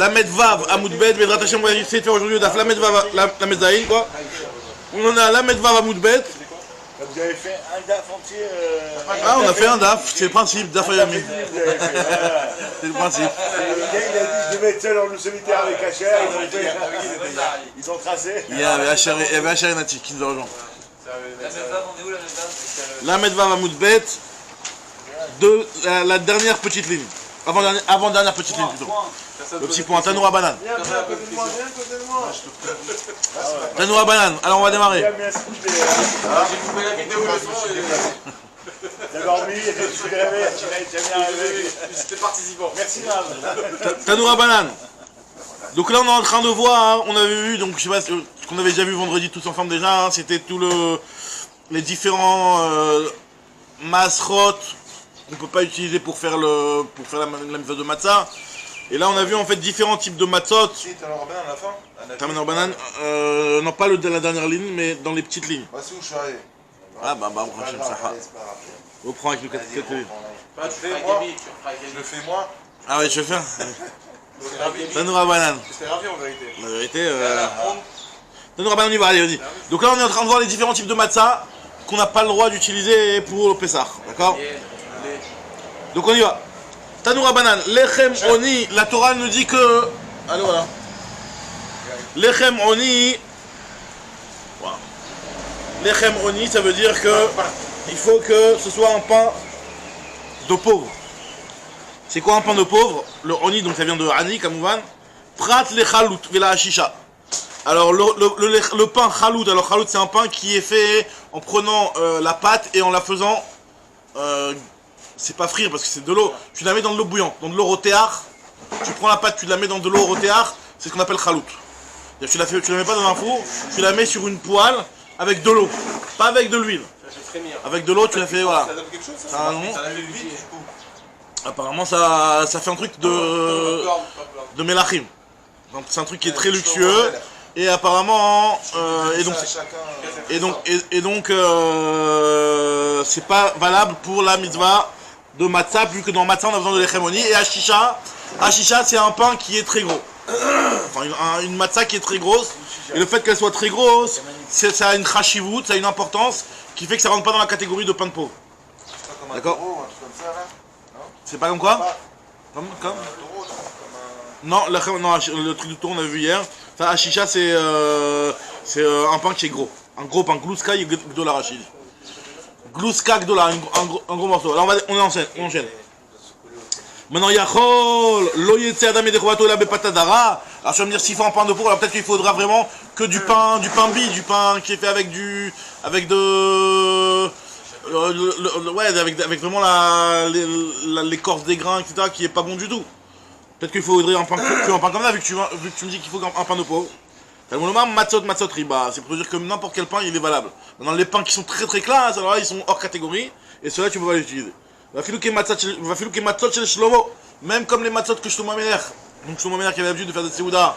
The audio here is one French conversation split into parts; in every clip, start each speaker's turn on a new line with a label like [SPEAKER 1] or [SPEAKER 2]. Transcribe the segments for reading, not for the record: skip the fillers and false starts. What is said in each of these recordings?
[SPEAKER 1] la Medvav à Moudbet, Vedrat Hashem, on va essayer de faire aujourd'hui la Medvav, la Medzaïn, quoi. On en a la Medvav à Moudbet.
[SPEAKER 2] Vous avez fait un DAF entier.
[SPEAKER 1] Ah, on a fait un DAF, c'est le principe, DAF Ayami. C'est le principe.
[SPEAKER 2] Le gars, il a dit je devais être seul dans le solitaire avec Hacher. Ils ont tracé.
[SPEAKER 1] Il y avait Hacher et Nati qui nous ont rejoint.
[SPEAKER 3] La Medvav, on est où la Medvav?
[SPEAKER 1] La Medvav à Moudbet, de la dernière petite ligne. Avant-dernière petite ligne plutôt. Le petit point, Tanoura Banane. Tanoura Banane, alors on va démarrer.
[SPEAKER 3] J'ai coupé la vidéo le son.
[SPEAKER 2] T'as dormi, tu t'es réveillé, tu as bien réveillé.
[SPEAKER 3] J'étais participant.
[SPEAKER 2] Merci, Ram.
[SPEAKER 1] Tanoura Banane. Donc là on est en train de voir, on avait vu, donc je sais pas ce qu'on avait déjà vu vendredi tous ensemble déjà, c'était tout les différents masrot qu'on peut pas utiliser pour faire la mitzvah de matzah. Et là on a vu en fait différents types de matzot.
[SPEAKER 4] Si, Tanoura Banane à la fin.
[SPEAKER 1] Tanoura Banane, non pas de la dernière ligne, mais dans les petites lignes.
[SPEAKER 4] Bah, c'est où je suis arrivé.
[SPEAKER 1] Ah bah on prend ça. On prend avec le
[SPEAKER 4] Vas-y,
[SPEAKER 1] 4 lignes.
[SPEAKER 4] Bah, tu fais moi. Je le fais moi.
[SPEAKER 1] Ah ouais, je vais faire. Tanoura Banane.
[SPEAKER 4] J'étais ravi en vérité.
[SPEAKER 1] La vérité, Tanoura Banane, on y va, allez, vas-y. Donc là on est en train de voir les différents types de matzah qu'on n'a pas le droit d'utiliser pour le Pessah, d'accord? Donc on y va. Tanoura Banane, Lechem Oni, la Torah nous dit que... Allez, voilà. Lechem Oni... Voilà. Lechem Oni, ça veut dire que il faut que ce soit un pain de pauvre. C'est quoi un pain de pauvre? Le Oni, donc ça vient de Ani, Kamouvan. Prat le Chalout, vela Hashisha. Alors le pain Chalout, alors Chalout c'est un pain qui est fait en prenant la pâte et en la faisant... c'est pas frire parce que c'est de l'eau. Tu la mets dans de l'eau bouillante, dans de l'eau rotéar. Tu prends la pâte, tu la mets dans de l'eau rotéar. C'est ce qu'on appelle chalout. Tu la mets pas dans un four, tu la mets sur une poêle avec de l'eau, pas avec de l'huile. Avec de l'eau, tu la fais, voilà.
[SPEAKER 4] Ça donne quelque chose,
[SPEAKER 1] Ça a un nom.
[SPEAKER 4] Ça l'a fait vite, du coup.
[SPEAKER 1] Apparemment, ça fait un truc de Melachim. Donc, c'est un truc qui est très luxueux. Et apparemment, c'est pas valable pour la mitzvah de matzah, vu que dans matzah on a besoin de l'echemoni. Et hashisha c'est un pain qui est très gros. Enfin, une matzah qui est très grosse. Et le fait qu'elle soit très grosse, ça a une chashivut, ça a une importance qui fait que ça rentre pas dans la catégorie de pain de pauvre. D'accord? C'est pas comme quoi? Comme non, le truc du tour on a vu hier. Ça, hashisha c'est un pain qui est gros. Un gros pain, glouska et gdola rachid. Glouska, gdola, un gros morceau. Alors on enchaîne. Maintenant, yachol, lo yetze adam edechovato la bepatadara. Alors tu vas me dire s'il faut un pain de pauvre, alors peut-être qu'il faudra vraiment que du pain bi, du pain qui est fait avec avec vraiment l'écorce des grains, etc., qui est pas bon du tout. Peut-être qu'il faudrait un pain comme ça, vu que tu me dis qu'il faut un pain de pauvre. Matzot riba, c'est pour te dire que n'importe quel pain il est valable. Maintenant les pains qui sont très très classe, alors là ils sont hors catégorie, et ceux-là tu peux pas les utiliser. Vafilouke matzot chez Shlomo, même comme les matzot que Shlomo Amelech. Donc Shlomo Amelech qui avait l'habitude de faire des Seouda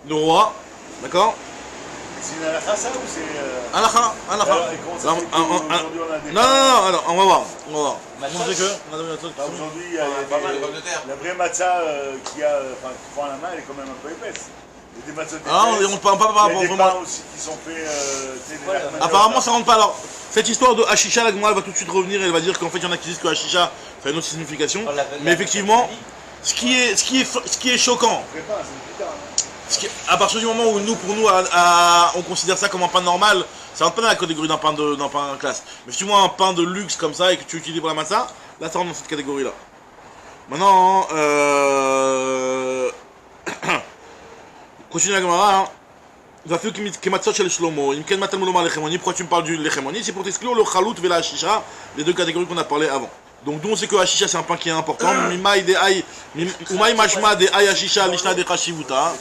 [SPEAKER 1] de roi, d'accord?
[SPEAKER 2] C'est une halakha ça ou c'est...
[SPEAKER 1] Halakha. Non, alors on va voir. Montrer que
[SPEAKER 2] aujourd'hui il y a la vraie matzah qui prend à la main, elle est quand même un peu épaisse. Il y a des matzot épaisses.
[SPEAKER 1] On parle pas par rapport
[SPEAKER 2] il y a des pains aussi qui sont faits...
[SPEAKER 1] apparemment ça rentre pas. Alors cette histoire de hashisha, la Gemara elle va tout de suite revenir et elle va dire qu'en fait il y en a qui disent que hashisha fait une autre signification. Mais effectivement, ce qui est choquant, à partir du moment où pour nous on considère ça comme un pain normal, ça rentre pas dans la catégorie d'un pain classe. Mais si tu vois un pain de luxe comme ça et que tu utilises pour la matzah, là ça rentre dans cette catégorie là. Maintenant, continue la Gemara. Hein. Pourquoi tu me parles du lechemoni? C'est pour t'exclure le chalout et la hashisha, les deux catégories qu'on a parlé avant. Donc d'où on sait que hashisha c'est un pain qui est important. Umay mashma de ay hashisha lishna de chashivuta.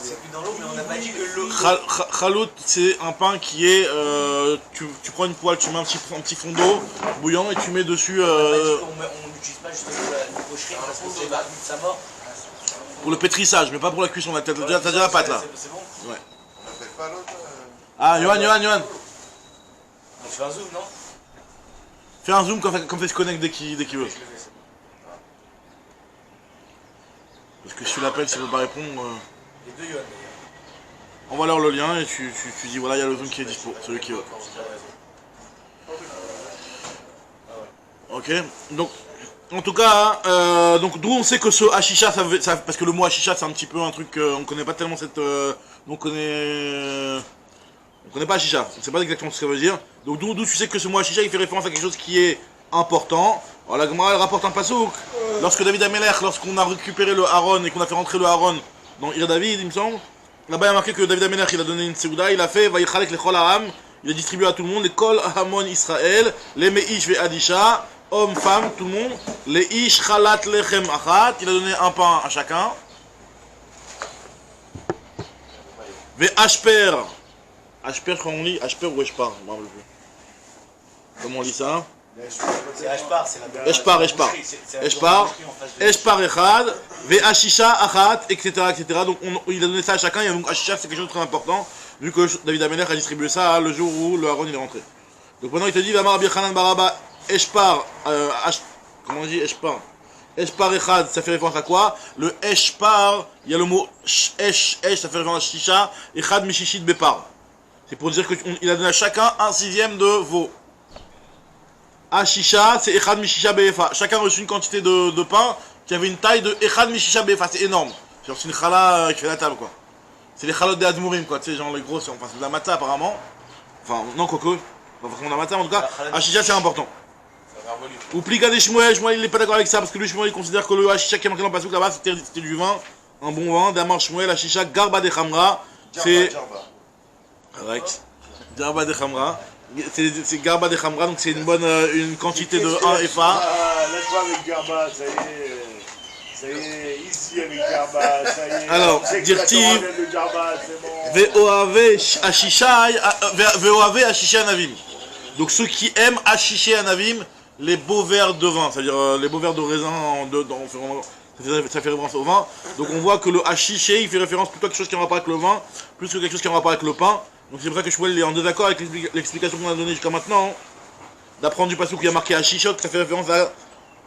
[SPEAKER 1] Chalout c'est un pain qui est tu prends une poêle, tu mets un petit fond d'eau bouillant et tu mets dessus
[SPEAKER 3] On n'utilise pas justement la pocherie parce que c'est sa mort.
[SPEAKER 1] Pour le pétrissage, mais pas pour la cuisson. T'as déjà la pâte là.
[SPEAKER 3] C'est bon?
[SPEAKER 1] Ouais.
[SPEAKER 4] On appelle pas l'autre.
[SPEAKER 1] Ah, Yohan.
[SPEAKER 3] On fait un zoom, non?
[SPEAKER 1] Fais un zoom comme ça il se connecte dès qu'il veut. Parce que si tu l'appelles, s'il ne veut pas répondre,
[SPEAKER 3] Les deux Yohan d'ailleurs.
[SPEAKER 1] envoie-leur le lien et tu dis voilà, il y a le Zoom qui est dispo, celui qui veut. Ok, donc en tout cas, donc d'où on sait que ce hashisha, parce que le mot hashisha c'est un petit peu un truc, on connaît pas tellement cette, on connaît pas hashisha, on sait pas exactement ce que ça veut dire. Donc d'où tu sais que ce mot hashisha il fait référence à quelque chose qui est important. Alors la Gemara elle rapporte un pasouk, lorsque David Amelech, lorsqu'on a récupéré le Haron et qu'on a fait rentrer le Haron dans Ir David, il me semble, là-bas il y a marqué que David Amelech il a donné une Seuda, il a fait Vayichalek lechol ha'am, il a distribué à tout le monde, les Kol Hamon Israël, les Meish ve Adisha, hommes, femmes, tout le monde, les Ish Chalat Lechem Achat, il a donné un pain à chacun. Ve Ashper, Ashper quand on lit, Ashper ou Eshpar, je me rappelle plus. Comment on lit ça?
[SPEAKER 3] C'est Ashpar, c'est la
[SPEAKER 1] Eshpar, Eshpar Echad, Ve Ashisha Achat, etc. Donc il a donné ça à chacun, et donc Ashisha c'est quelque chose de très important, vu que David Amelech a distribué ça le jour où le Haron il est rentré. Donc maintenant il te dit, Vamar Rabbi Chanan Baraba, Eshpar, comment on dit Eshpar? Eshpar Echad, ça fait référence à quoi? Le Eshpar, il y a le mot Esh, ça fait référence à Shisha, Echad Mishishit Bepar. C'est pour dire qu'il a donné à chacun un sixième de veau. Ashisha, c'est Echad Mishisha Befa. Chacun a reçu une quantité de pain qui avait une taille de Echad Mishisha Befa. C'est énorme. Genre c'est une chala qui fait la table quoi. C'est les chalotes des Admourim quoi. Tu sais, genre les gros, enfin c'est de la matzah apparemment. Enfin, non, coco. Pas forcément de la matzah, en tout cas. Ashisha c'est important. Ou Pliga des Shmuel, Shmuel il est pas d'accord avec ça parce que lui Shmuel il considère que le Ashisha qui est marqué dans le pasouk là-bas c'était du vin, un bon vin. D'Amar Shmuel, Ashisha, Garba de Khamra. C'est. Garba de Khamra. C'est Garba de Khamra, donc c'est une bonne une quantité de 1 FA.
[SPEAKER 2] Laisse-moi avec Garba, ça y est, ici avec Garba, ça y est.
[SPEAKER 1] Alors,
[SPEAKER 2] Dirtiv,
[SPEAKER 1] Ve'oave Ashisha Anavim. Donc ceux qui aiment Ashisha Anavim, les beaux verres de vin, c'est-à-dire les beaux verres de raisin, ça fait référence au vin. Donc on voit que le Ashisha, il fait référence plutôt à quelque chose qui a un rapport avec le vin, plus que quelque chose qui a un rapport avec le pain. Donc c'est pour ça que Shmuel est en désaccord avec l'explication qu'on a donnée jusqu'à maintenant, d'apprendre du passage qui a marqué Ashishot, ça fait référence à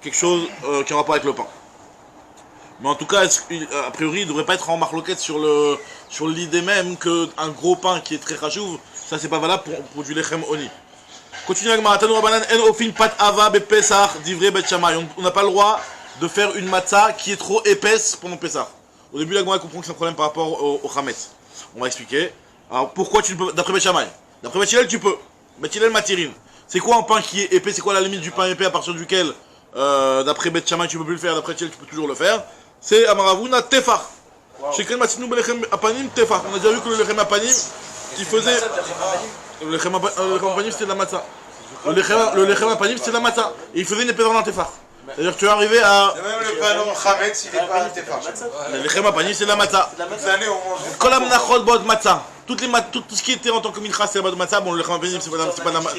[SPEAKER 1] quelque chose qui a un rapport avec le pain. Mais en tout cas, a priori, il ne devrait pas être en marloquette sur l'idée même qu'un gros pain qui est très rachouv, ça c'est pas valable pour du lechem oni. Continue avec Maratanu Rabanan, en ofin pat ava be pesach divrei bet shamay. On n'a pas le droit de faire une matzah qui est trop épaisse pendant Pesach. Au début, la Gemara comprend que c'est un problème par rapport au chametz. On va expliquer. Alors pourquoi tu ne peux, d'après Bet Shammai, d'après Bet Hillel tu peux, Bet Hillel Matirin. C'est quoi un pain qui est épais, c'est quoi la limite du pain épais à partir duquel, d'après Bet Shammai tu peux plus le faire, d'après Bet Hillel tu peux toujours le faire. C'est Amaravuna Tefar. Chez Ken Matsinou Belechem Apanim Tefar. On a déjà vu que le Lechem Apanim, il faisait... Le Lechem Apanim c'était de la matzah. Le Lechem Apanim c'était de la matzah. Et il faisait une épaisseur dans Tefar. C'est-à-dire que tu es arrivé à...
[SPEAKER 4] Même le pain non chametz, il est pas Tefar.
[SPEAKER 1] Le Lechem Apanim c'est de la matzah.
[SPEAKER 4] Toute l'année on mange.
[SPEAKER 1] Kolam Nachol Bod Matzah. Tout ce qui était en tant que mincha, c'est la base de matzah. Bon, le lechem apanim, c'est pas la matzah.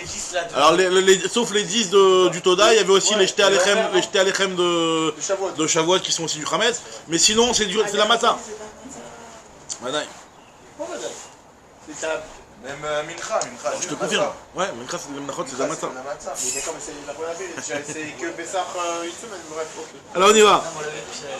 [SPEAKER 1] Alors, sauf les 10 du Toda, il y avait aussi les jetés alechem de Shavuot qui sont aussi du chametz. Mais sinon, c'est la matzah. Madai.
[SPEAKER 4] Même mincha.
[SPEAKER 1] Je te confirme. Ouais, mincha, c'est de la matzah.
[SPEAKER 4] Mais d'accord, mais c'est la première fois. C'est que Pessah une semaine, bref.
[SPEAKER 1] Alors, on y va.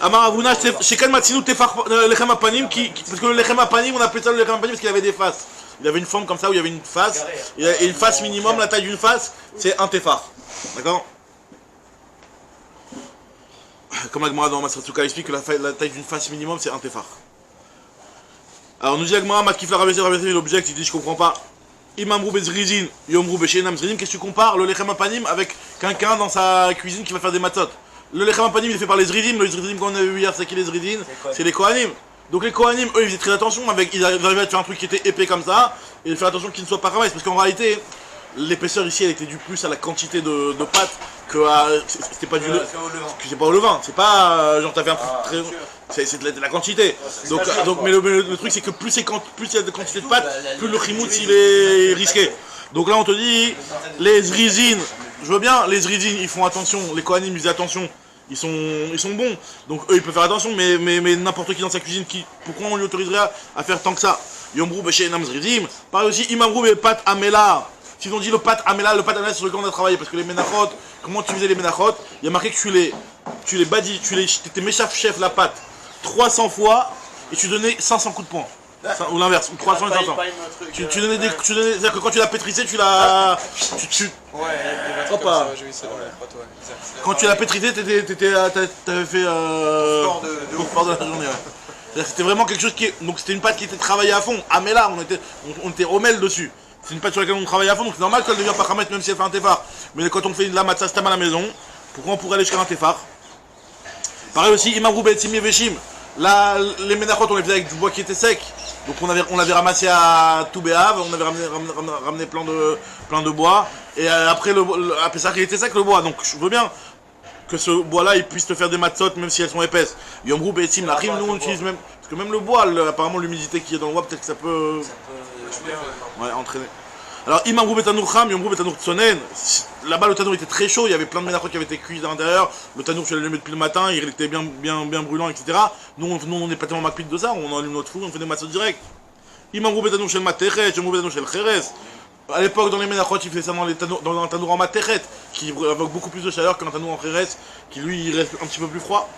[SPEAKER 1] Amar Avuna, chez Kan Matsinou Tefar Lechem Apanim, parce que le Lechem Apanim, on appelait ça le Lechem Apanim parce qu'il avait des faces. Il avait une forme comme ça où il y avait une face, et une face minimum, la taille d'une face, c'est un Tefar. D'accord? Comme la Gemara dans Masratsuka explique que la taille d'une face minimum, c'est un Tefar. Alors, nous dit la Gemara, Makif la Rabbi l'object, il dit je comprends pas. Imamrou Bezrizin, Yomrou Beshenam Zrizin, qu'est-ce que tu compares le Lechem Apanim avec quelqu'un dans sa cuisine qui va faire des matzot? Le Lechem Apanim il est fait par les Zridim, le Zridim qu'on a vu hier c'est qui les Zridim? C'est les Kohanim. Donc les Kohanim, eux ils faisaient très attention, ils arrivaient à faire un truc qui était épais comme ça, et faire attention qu'il ne soit pas ramasser, parce qu'en réalité, l'épaisseur ici elle était due plus à la quantité de pâte que à... C'était pas du levain. C'est pas au levain, c'est pas genre t'as fait un truc très... C'est de la quantité. Donc mais le truc c'est que plus il y a de quantité de pâte, plus le chimoutz il est risqué. Donc là on te dit, les Zrizin, je veux bien, les Zrizin ils font attention, les Kohanim ils disent attention, ils sont bons, donc eux ils peuvent faire attention, mais n'importe qui dans sa cuisine, pourquoi on lui autoriserait à faire tant que ça? Yomrou Beshenam Zrizim, pareil aussi, Imamrou et Pat Amela. Si on dit le pat amela c'est sur lequel on a travaillé, parce que les menachot, comment tu faisais les menachot? Il y a marqué que tu les badis, tu méchaf chef la pâte 300 fois et tu donnais 500 coups de poing. Ou l'inverse, ou 300 et 500. Tu donnais des. C'est-à-dire que quand tu l'as pétrissé, tu l'as.
[SPEAKER 5] Ouais,
[SPEAKER 1] Hop là. Quand tu l'as pétrissé, t'avais fait. Au sport de la journée, ouais. C'était vraiment quelque chose qui. Donc c'était une pâte qui était travaillée à fond. Ah, mais là, on était rommel dessus. C'est une pâte sur laquelle on travaille à fond, donc c'est normal qu'elle ne devient pas khamet même si elle fait un tefar. Mais quand on fait de la matzah stam à la maison, pourquoi on pourrait aller jusqu'à un tefar? Pareil aussi, imam roubet, simé veshim. Là, les menachot, on les faisait avec du bois qui était sec. Donc on l'avait ramassé à Toubéave, on avait ramené plein de bois. Et après, à Pessah, il était sec le bois. Donc je veux bien que ce bois-là, il puisse te faire des matzot, même si elles sont épaisses. Yom Roub et Sim, la rime, nous on utilise même. Parce que même le bois, apparemment l'humidité qui est dans le bois, peut-être que ça peut. Ouais, entraîner. Alors, Imam Roub et Tanour Kham, Yom Roub et Tanour Tsonen. Là-bas, le tanour était très chaud, il y avait plein de ménachot qui avaient été cuits à l'intérieur. Le tanour, tu l'allumais depuis le matin, il était bien brûlant, etc. Nous, on n'est pas tellement macpide de ça, on allume notre four, on fait des matzot direct. Imam Roub et Tanour Shel Matechet, Yom Roub et Tanour Shel Cheres. À l'époque, dans les ménachot, ils faisaient ça dans un tanour en Matechet, qui avec beaucoup plus de chaleur qu'un tanour en Cheres, qui lui, il reste un petit peu plus froid.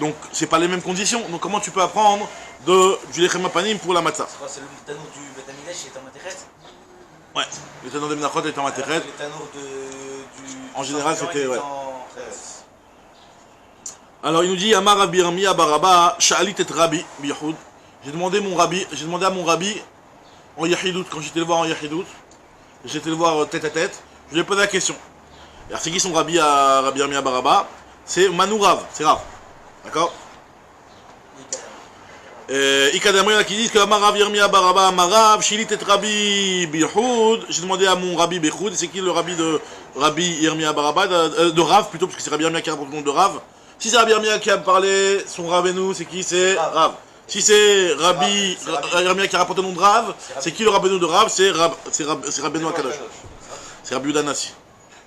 [SPEAKER 1] Donc, c'est pas les mêmes conditions. Donc, comment tu peux apprendre du lechem apanim pour la matzah?
[SPEAKER 3] C'est le tanour du Bet Amidash qui est en Matechet?
[SPEAKER 1] Ouais, le tanour des menachot est en Matechet.
[SPEAKER 3] Le tanour du.
[SPEAKER 1] En général, c'était. Ouais. Alors, il nous dit Amar Rabbi Yirmi Baraba, Sha'alit et Rabbi Bihoud. J'ai demandé à mon rabbi en Yahidout, quand j'étais le voir en Yahidout, j'étais le voir tête à tête, je lui ai posé la question. Alors, c'est qui son rabbi à Rabbi Yirmi Baraba? C'est Manu Rav, c'est Rav. D'accord? Ikadam, il y en a qui disent que Amar Rav Yirmi Baraba, Amarav, Shilit et Rabbi Bihoud. J'ai demandé à mon rabbi Bihoud, c'est qui le rabbi de Rabbi Yirmi Baraba, de Rav plutôt, parce que c'est Rabbi Yirmi qui rapporte le nom de Rav. Si c'est Rabbi Yirmi qui a parlé, son Rabbeinu, c'est qui? C'est Rav. Si c'est Rabbi Yirmi qui a rapporté le nom de Rav, c'est qui le Rabbeinu de Rav? C'est Rabbeinu Akadosh. C'est Rabbi Udanassi.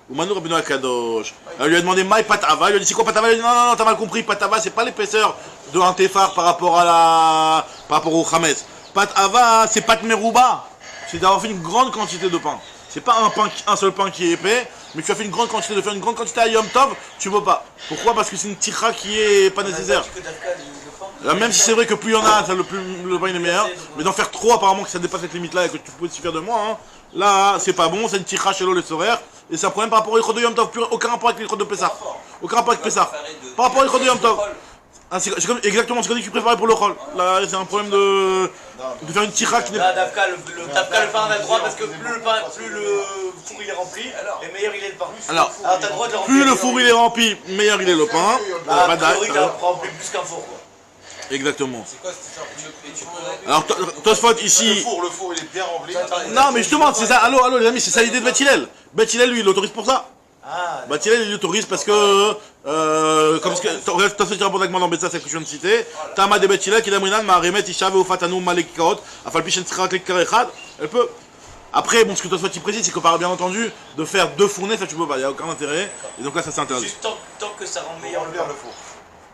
[SPEAKER 1] Ou Manu Rabbeinu Akadosh. Elle lui a demandé Maï Patava, il lui a dit c'est quoi Patava? Il a dit non, t'as mal compris, Patava c'est pas l'épaisseur de un tefar par rapport au Khametz. Patava c'est Pat Merouba, c'est d'avoir fait une grande quantité de pain. C'est pas un seul pain qui est épais, mais tu as fait une grande quantité, de faire une grande quantité à Yom Tov, tu peux pas. Pourquoi? Parce que c'est une tira qui est pas nécessaire. Là, même si c'est vrai que plus il y en a, le pain il est meilleur, mais d'en faire trop apparemment que ça dépasse cette limite là et que tu peux suffire de moi, hein, là c'est pas bon, c'est une tira chez l'eau les soraires, et c'est un problème par rapport au Yichod de Yom Tov, aucun rapport avec l'Yichod de Pessah. Aucun rapport avec Pessah. Par rapport au Yichod de Yom Tov. Ah, exactement ce que tu préparais pour le Chol. Là c'est un problème de faire une tira qui n'est pas.
[SPEAKER 3] Là, le pain on a le droit parce que plus le four il est rempli, et meilleur il est le pain.
[SPEAKER 1] Alors,
[SPEAKER 3] t'as le droit de le remplir.
[SPEAKER 1] plus le four il est rempli, meilleur il est le pain.
[SPEAKER 3] A priori, t'as rempli plus qu'un four quoi.
[SPEAKER 1] Exactement.
[SPEAKER 5] C'est quoi cette histoire?
[SPEAKER 1] Alors, Tosfot ici.
[SPEAKER 4] Le four il est bien rempli.
[SPEAKER 1] Non, mais justement, c'est ça. Allô, les amis, c'est ça l'idée de Beth Hillel. Beth Hillel, lui, il autorise pour ça. Beth Hillel, il autorise parce que. Comme ce que. Tosfot, tu réponds avec moi dans Betsa, celle que je viens de citer. Tama de Beth Hillel, qui d'Amrinan, Maharemet, Ishav, Ofatanu, Malekikaot, Afalpichen, Tzrak, Karechad. Elle peut. Après, bon, ce que Tosfot il précise, c'est que par bien entendu, de faire deux fournées, ça tu peux pas, il n'y a aucun intérêt. Et donc là, ça s'interdit.
[SPEAKER 3] Juste tant que ça rend meilleur le four.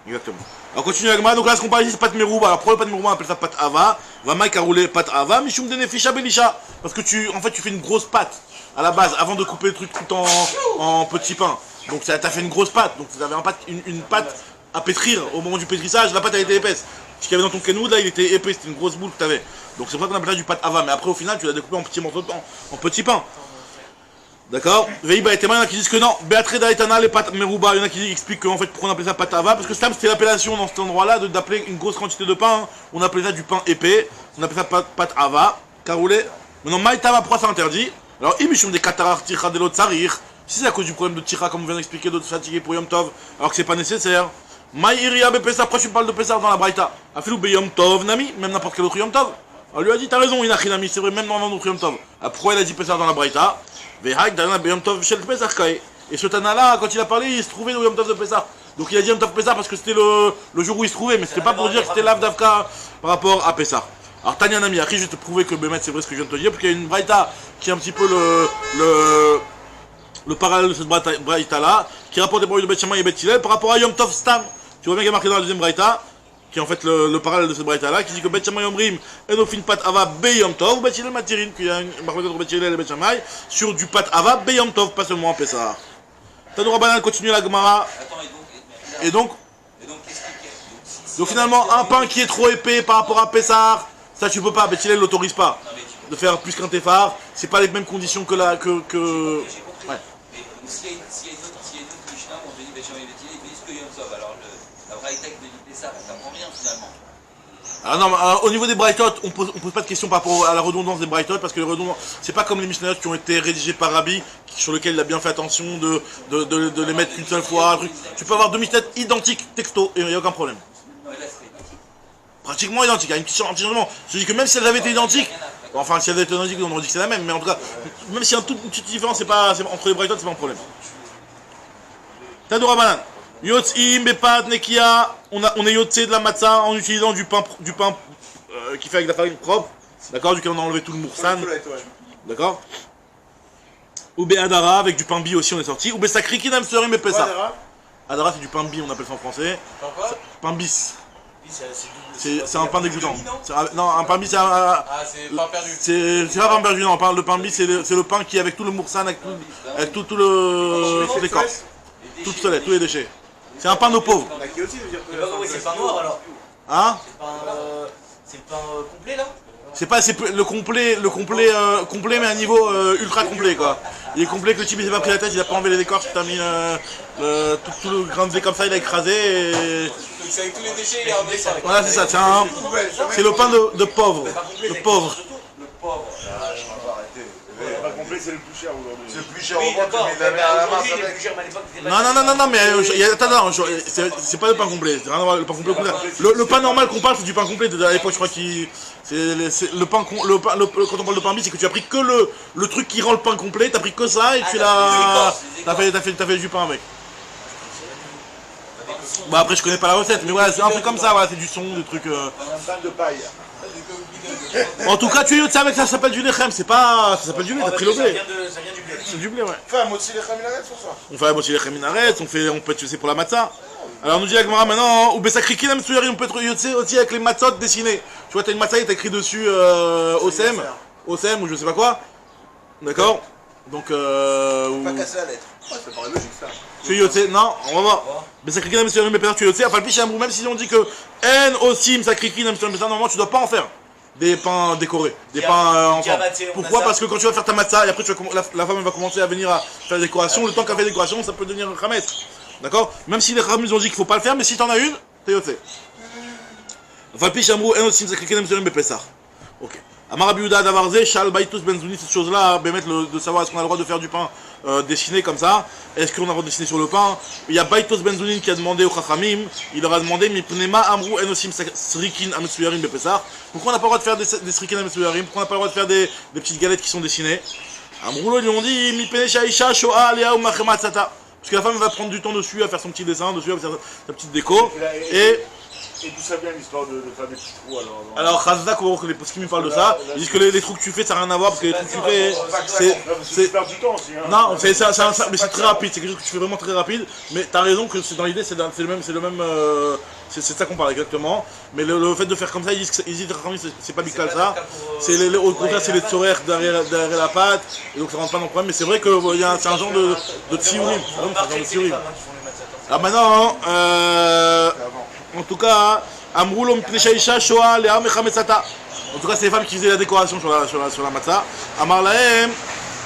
[SPEAKER 1] Exactement. Alors continue avec moi, donc là ce qu'on parle ici c'est Pat Merouba. Alors pour le Pat Merouba on appelle ça Pat Ava. Va Mike a roulé Pat Ava, Mishum Denefisha Belisha. Parce que tu fais une grosse pâte à la base avant de couper le truc tout en petits pains. Donc t'as fait une grosse pâte, donc tu avais une pâte à pétrir au moment du pétrissage, la pâte a été épaisse. Ce qu'il y avait dans ton kenoud là il était épais, c'était une grosse boule que tu avais. Donc c'est pour ça qu'on appelle ça du Pat Ava. Mais après au final tu l'as découpé en petits morceaux de pain, en petits pains. D'accord? Veiba et Tema, il y en a qui disent que non. Beatre Daitana, les Pat Merouba, il y en a qui expliquent qu'en fait, pourquoi on appelait ça Patava? Parce que c'était l'appellation dans cet endroit-là d'appeler une grosse quantité de pain. On appelait ça du pain épais. On appelait ça Patava. Caroulé. Maintenant, Maïtava, pourquoi c'est interdit? Alors, Imishum des Katarar Tira de l'autre Sarir. Si c'est à cause du problème de Tira, comme on vient d'expliquer, d'autres fatigués pour Yom Tov, alors que c'est pas nécessaire. Maïria Bepesa, pourquoi tu parles de Pessar dans la Braïta? Afilou Be Yom Tov, Nami, même n'importe quel autre Yom Tov. On lui a dit, t'as raison, Inachi Nami, c'est vrai, même dans notre Yom Tov. Pourquoi il a dit Pessar dans la Braïta? Et ce Tana là, quand il a parlé, il se trouvait au Yom Tov de Pessah. Donc il a dit Yom Tov Pessah parce que c'était le jour où il se trouvait, mais c'était pas pour dire que c'était l'Avdavka par rapport à Pessah. Alors Tanya Nami, après je vais te prouver que Bémet c'est vrai ce que je viens de te dire, parce qu'il y a une Braïta qui est un petit peu le parallèle de cette Braïta là, qui rapporte des paroles de Beth Shammai et Beth Hillel par rapport à Yom Tov Stam. Tu vois bien qu'il est marqué dans la deuxième Braïta, qui est en fait le parallèle de cette Braïta là, qui dit que Beth Shammai Omrim Enofin Pat Ava Be Yom Tov, Beth Hillel Matirin, qu'il y a une marque entre Beth Hillel et Beth Shammai sur du Pat Ava Be Yom Tov, pas seulement en Pessah. Tanoura Banan continue la Gemara.
[SPEAKER 6] Attends,
[SPEAKER 1] Et donc
[SPEAKER 6] qu'est-ce qu'il y a? Donc, si
[SPEAKER 1] Donc finalement, un pain qui est trop épais par rapport à Pessah, ça tu peux pas, Bethilel l'autorise pas. De faire plus qu'un téphar, c'est pas les mêmes conditions que la...
[SPEAKER 6] J'ai compris.
[SPEAKER 1] Ouais.
[SPEAKER 6] Mais s'il y a une autre Mishnah, on te dit Bécham et Béthilel, ils disent que Yom Tov. Alors la Braïta qui te dit Pessah, ça prend rien finalement.
[SPEAKER 1] Ah non, au niveau des Braithot, on pose pas de question par rapport à la redondance des Braithot, parce que les redondances, c'est pas comme les Mishnayot qui ont été rédigés par Rabbi, sur lesquels il a bien fait attention de les mettre qu'une seule fois. Tu peux avoir deux Mishnayot identiques texto, et il n'y a aucun problème.
[SPEAKER 6] Ouais, là, c'est identique.
[SPEAKER 1] Pratiquement identiques, il y a un petit changement. Je dis que même si elles avaient été identiques, enfin si elles avaient été identiques, on aurait dit que c'est la même, mais en tout cas, même s'il y a une petite différence, entre les Braithot, c'est pas un problème. Tadoura Banan. Yotzim, Bepat, Nekia, on est yotzé de la matzah en utilisant du pain qui fait avec de la farine propre, d'accord, duquel on a enlevé tout le moursan, d'accord. Ou Adara, avec du pain bi aussi on est sorti, ou Sakrikin Amserim et Pessah. Adara c'est du pain bi, on appelle ça en français. Pain bis. C'est un pain dégoûtant. Non, un pain bis c'est
[SPEAKER 5] Ah, c'est pas perdu.
[SPEAKER 1] C'est pas pain perdu, non, le pain bis c'est le pain qui est avec tout le moursan, avec tout l'écorce, toute solette, tous les déchets. C'est un pain de pauvre.
[SPEAKER 3] C'est le pain noir alors.
[SPEAKER 1] Hein?
[SPEAKER 3] C'est le pain complet là?
[SPEAKER 1] C'est le complet mais à un niveau ultra complet quoi. Il est complet que le type il s'est pas pris la tête, il a pas enlevé les écorces, il a mis tout le grain de blé comme ça, il a écrasé et...
[SPEAKER 5] Donc c'est avec tous les déchets, il y a un dessin.
[SPEAKER 1] Voilà c'est ça, c'est le pain de pauvre. Le pauvre.
[SPEAKER 2] Le pain complet, c'est le plus cher aujourd'hui.
[SPEAKER 4] C'est plus cher
[SPEAKER 3] Oui,
[SPEAKER 4] au monde,
[SPEAKER 3] d'accord.
[SPEAKER 4] mais la main
[SPEAKER 3] Aujourd'hui, il est
[SPEAKER 4] avec.
[SPEAKER 3] plus cher, mais à l'époque, c'était pas
[SPEAKER 1] Non, mais attends, c'est pas le pain complet, c'est rien à voir, le pain complet. Le pain normal qu'on parle, c'est du pain complet. À l'époque, je crois qu'il. Le pain, quand on parle de pain bis, c'est que tu as pris que le truc qui rend le pain complet, t'as pris que ça et tu l'as. T'as fait du pain avec. Bon, après, je connais pas la recette, mais voilà, c'est un truc comme ça, voilà, c'est du son, des trucs.
[SPEAKER 2] Un pain de paille.
[SPEAKER 1] En tout cas, tu es yotze avec ça, ça s'appelle du lechem, ça s'appelle du lait, t'as pris le
[SPEAKER 3] ça
[SPEAKER 1] blé.
[SPEAKER 3] vient du blé.
[SPEAKER 1] C'est du blé, ouais.
[SPEAKER 4] Fais un motzi les chaminaret sur ça.
[SPEAKER 1] On fait la moitié des chaminaret, on peut être yotze pour la matzah. Alors, on nous dit la Gemara maintenant, ou besakrikin am suyari, on peut être yotze aussi avec les matzot dessinés. Tu vois, t'as une matzah et t'as écrit dessus Osem, ou je sais pas quoi. D'accord. Donc,
[SPEAKER 4] Pas casser la lettre. Ouais, ça paraît logique ça.
[SPEAKER 1] tu es yotze, non, on va voir. Besakrikin am suyari, mais peut-être tu es yotze, enfin, le même si on dit que en osim sakrikin am suyari, normalement, tu dois pas en faire des pains décorés, des pains ensemble. Pourquoi? Parce que quand tu vas faire ta matzah et après la femme elle va commencer à venir à faire la décoration, le temps qu'elle fait la décoration, ça peut devenir un khamet. D'accord? Même si les khamis ont dit qu'il faut pas le faire, mais si t'en as une, t'es yotze. Valpi Shamrou, en osim sakrikin am suyari, Pessah. Ok. Amar Rabbi Yehuda Davarze, Shal Baitus Benzouni, cette chose-là, de savoir est-ce qu'on a le droit de faire du pain dessiné comme ça, est-ce qu'on a le droit de dessiner sur le pain. Il y a Baitus Benzouni qui a demandé au Chachamim, il leur a demandé, Mipnema Amrou Enosim Srikin Ametsuyarim Bepesach, pourquoi on n'a pas le droit de faire des Srikin Ametsuyarim, pourquoi on n'a pas le droit de faire des petites galettes qui sont dessinées. Amrou, ils lui ont dit, Mipene Shaisha Shoa Lea Umachema Tzata, parce que la femme va prendre du temps dessus, à faire son petit dessin dessus, à faire sa petite déco,
[SPEAKER 2] Et d'où ça vient l'histoire de faire des petits trous
[SPEAKER 1] alors Khazdak, on va voir que les poskim me parlent de ça, ils disent que les trous que tu fais ça n'a rien à voir, parce que les trous que tu fais,
[SPEAKER 2] c'est perds du temps aussi. Hein.
[SPEAKER 1] Non, mais c'est très rapide, c'est quelque chose que tu fais vraiment très rapide, mais t'as raison que c'est dans l'idée, c'est le même, c'est ça qu'on parle exactement, mais le fait de faire comme ça, ils disent c'est pas bical ça, au contraire c'est les tzorer derrière la pâte, et donc ça rentre pas dans le problème, mais c'est vrai que c'est un genre de tsiourim, alors maintenant, en tout cas, Amroulo Mkneshaisha Shoa Lea Mechametsata. En tout cas, c'est les femmes qui faisaient la décoration sur la matzah. Amar Lahem.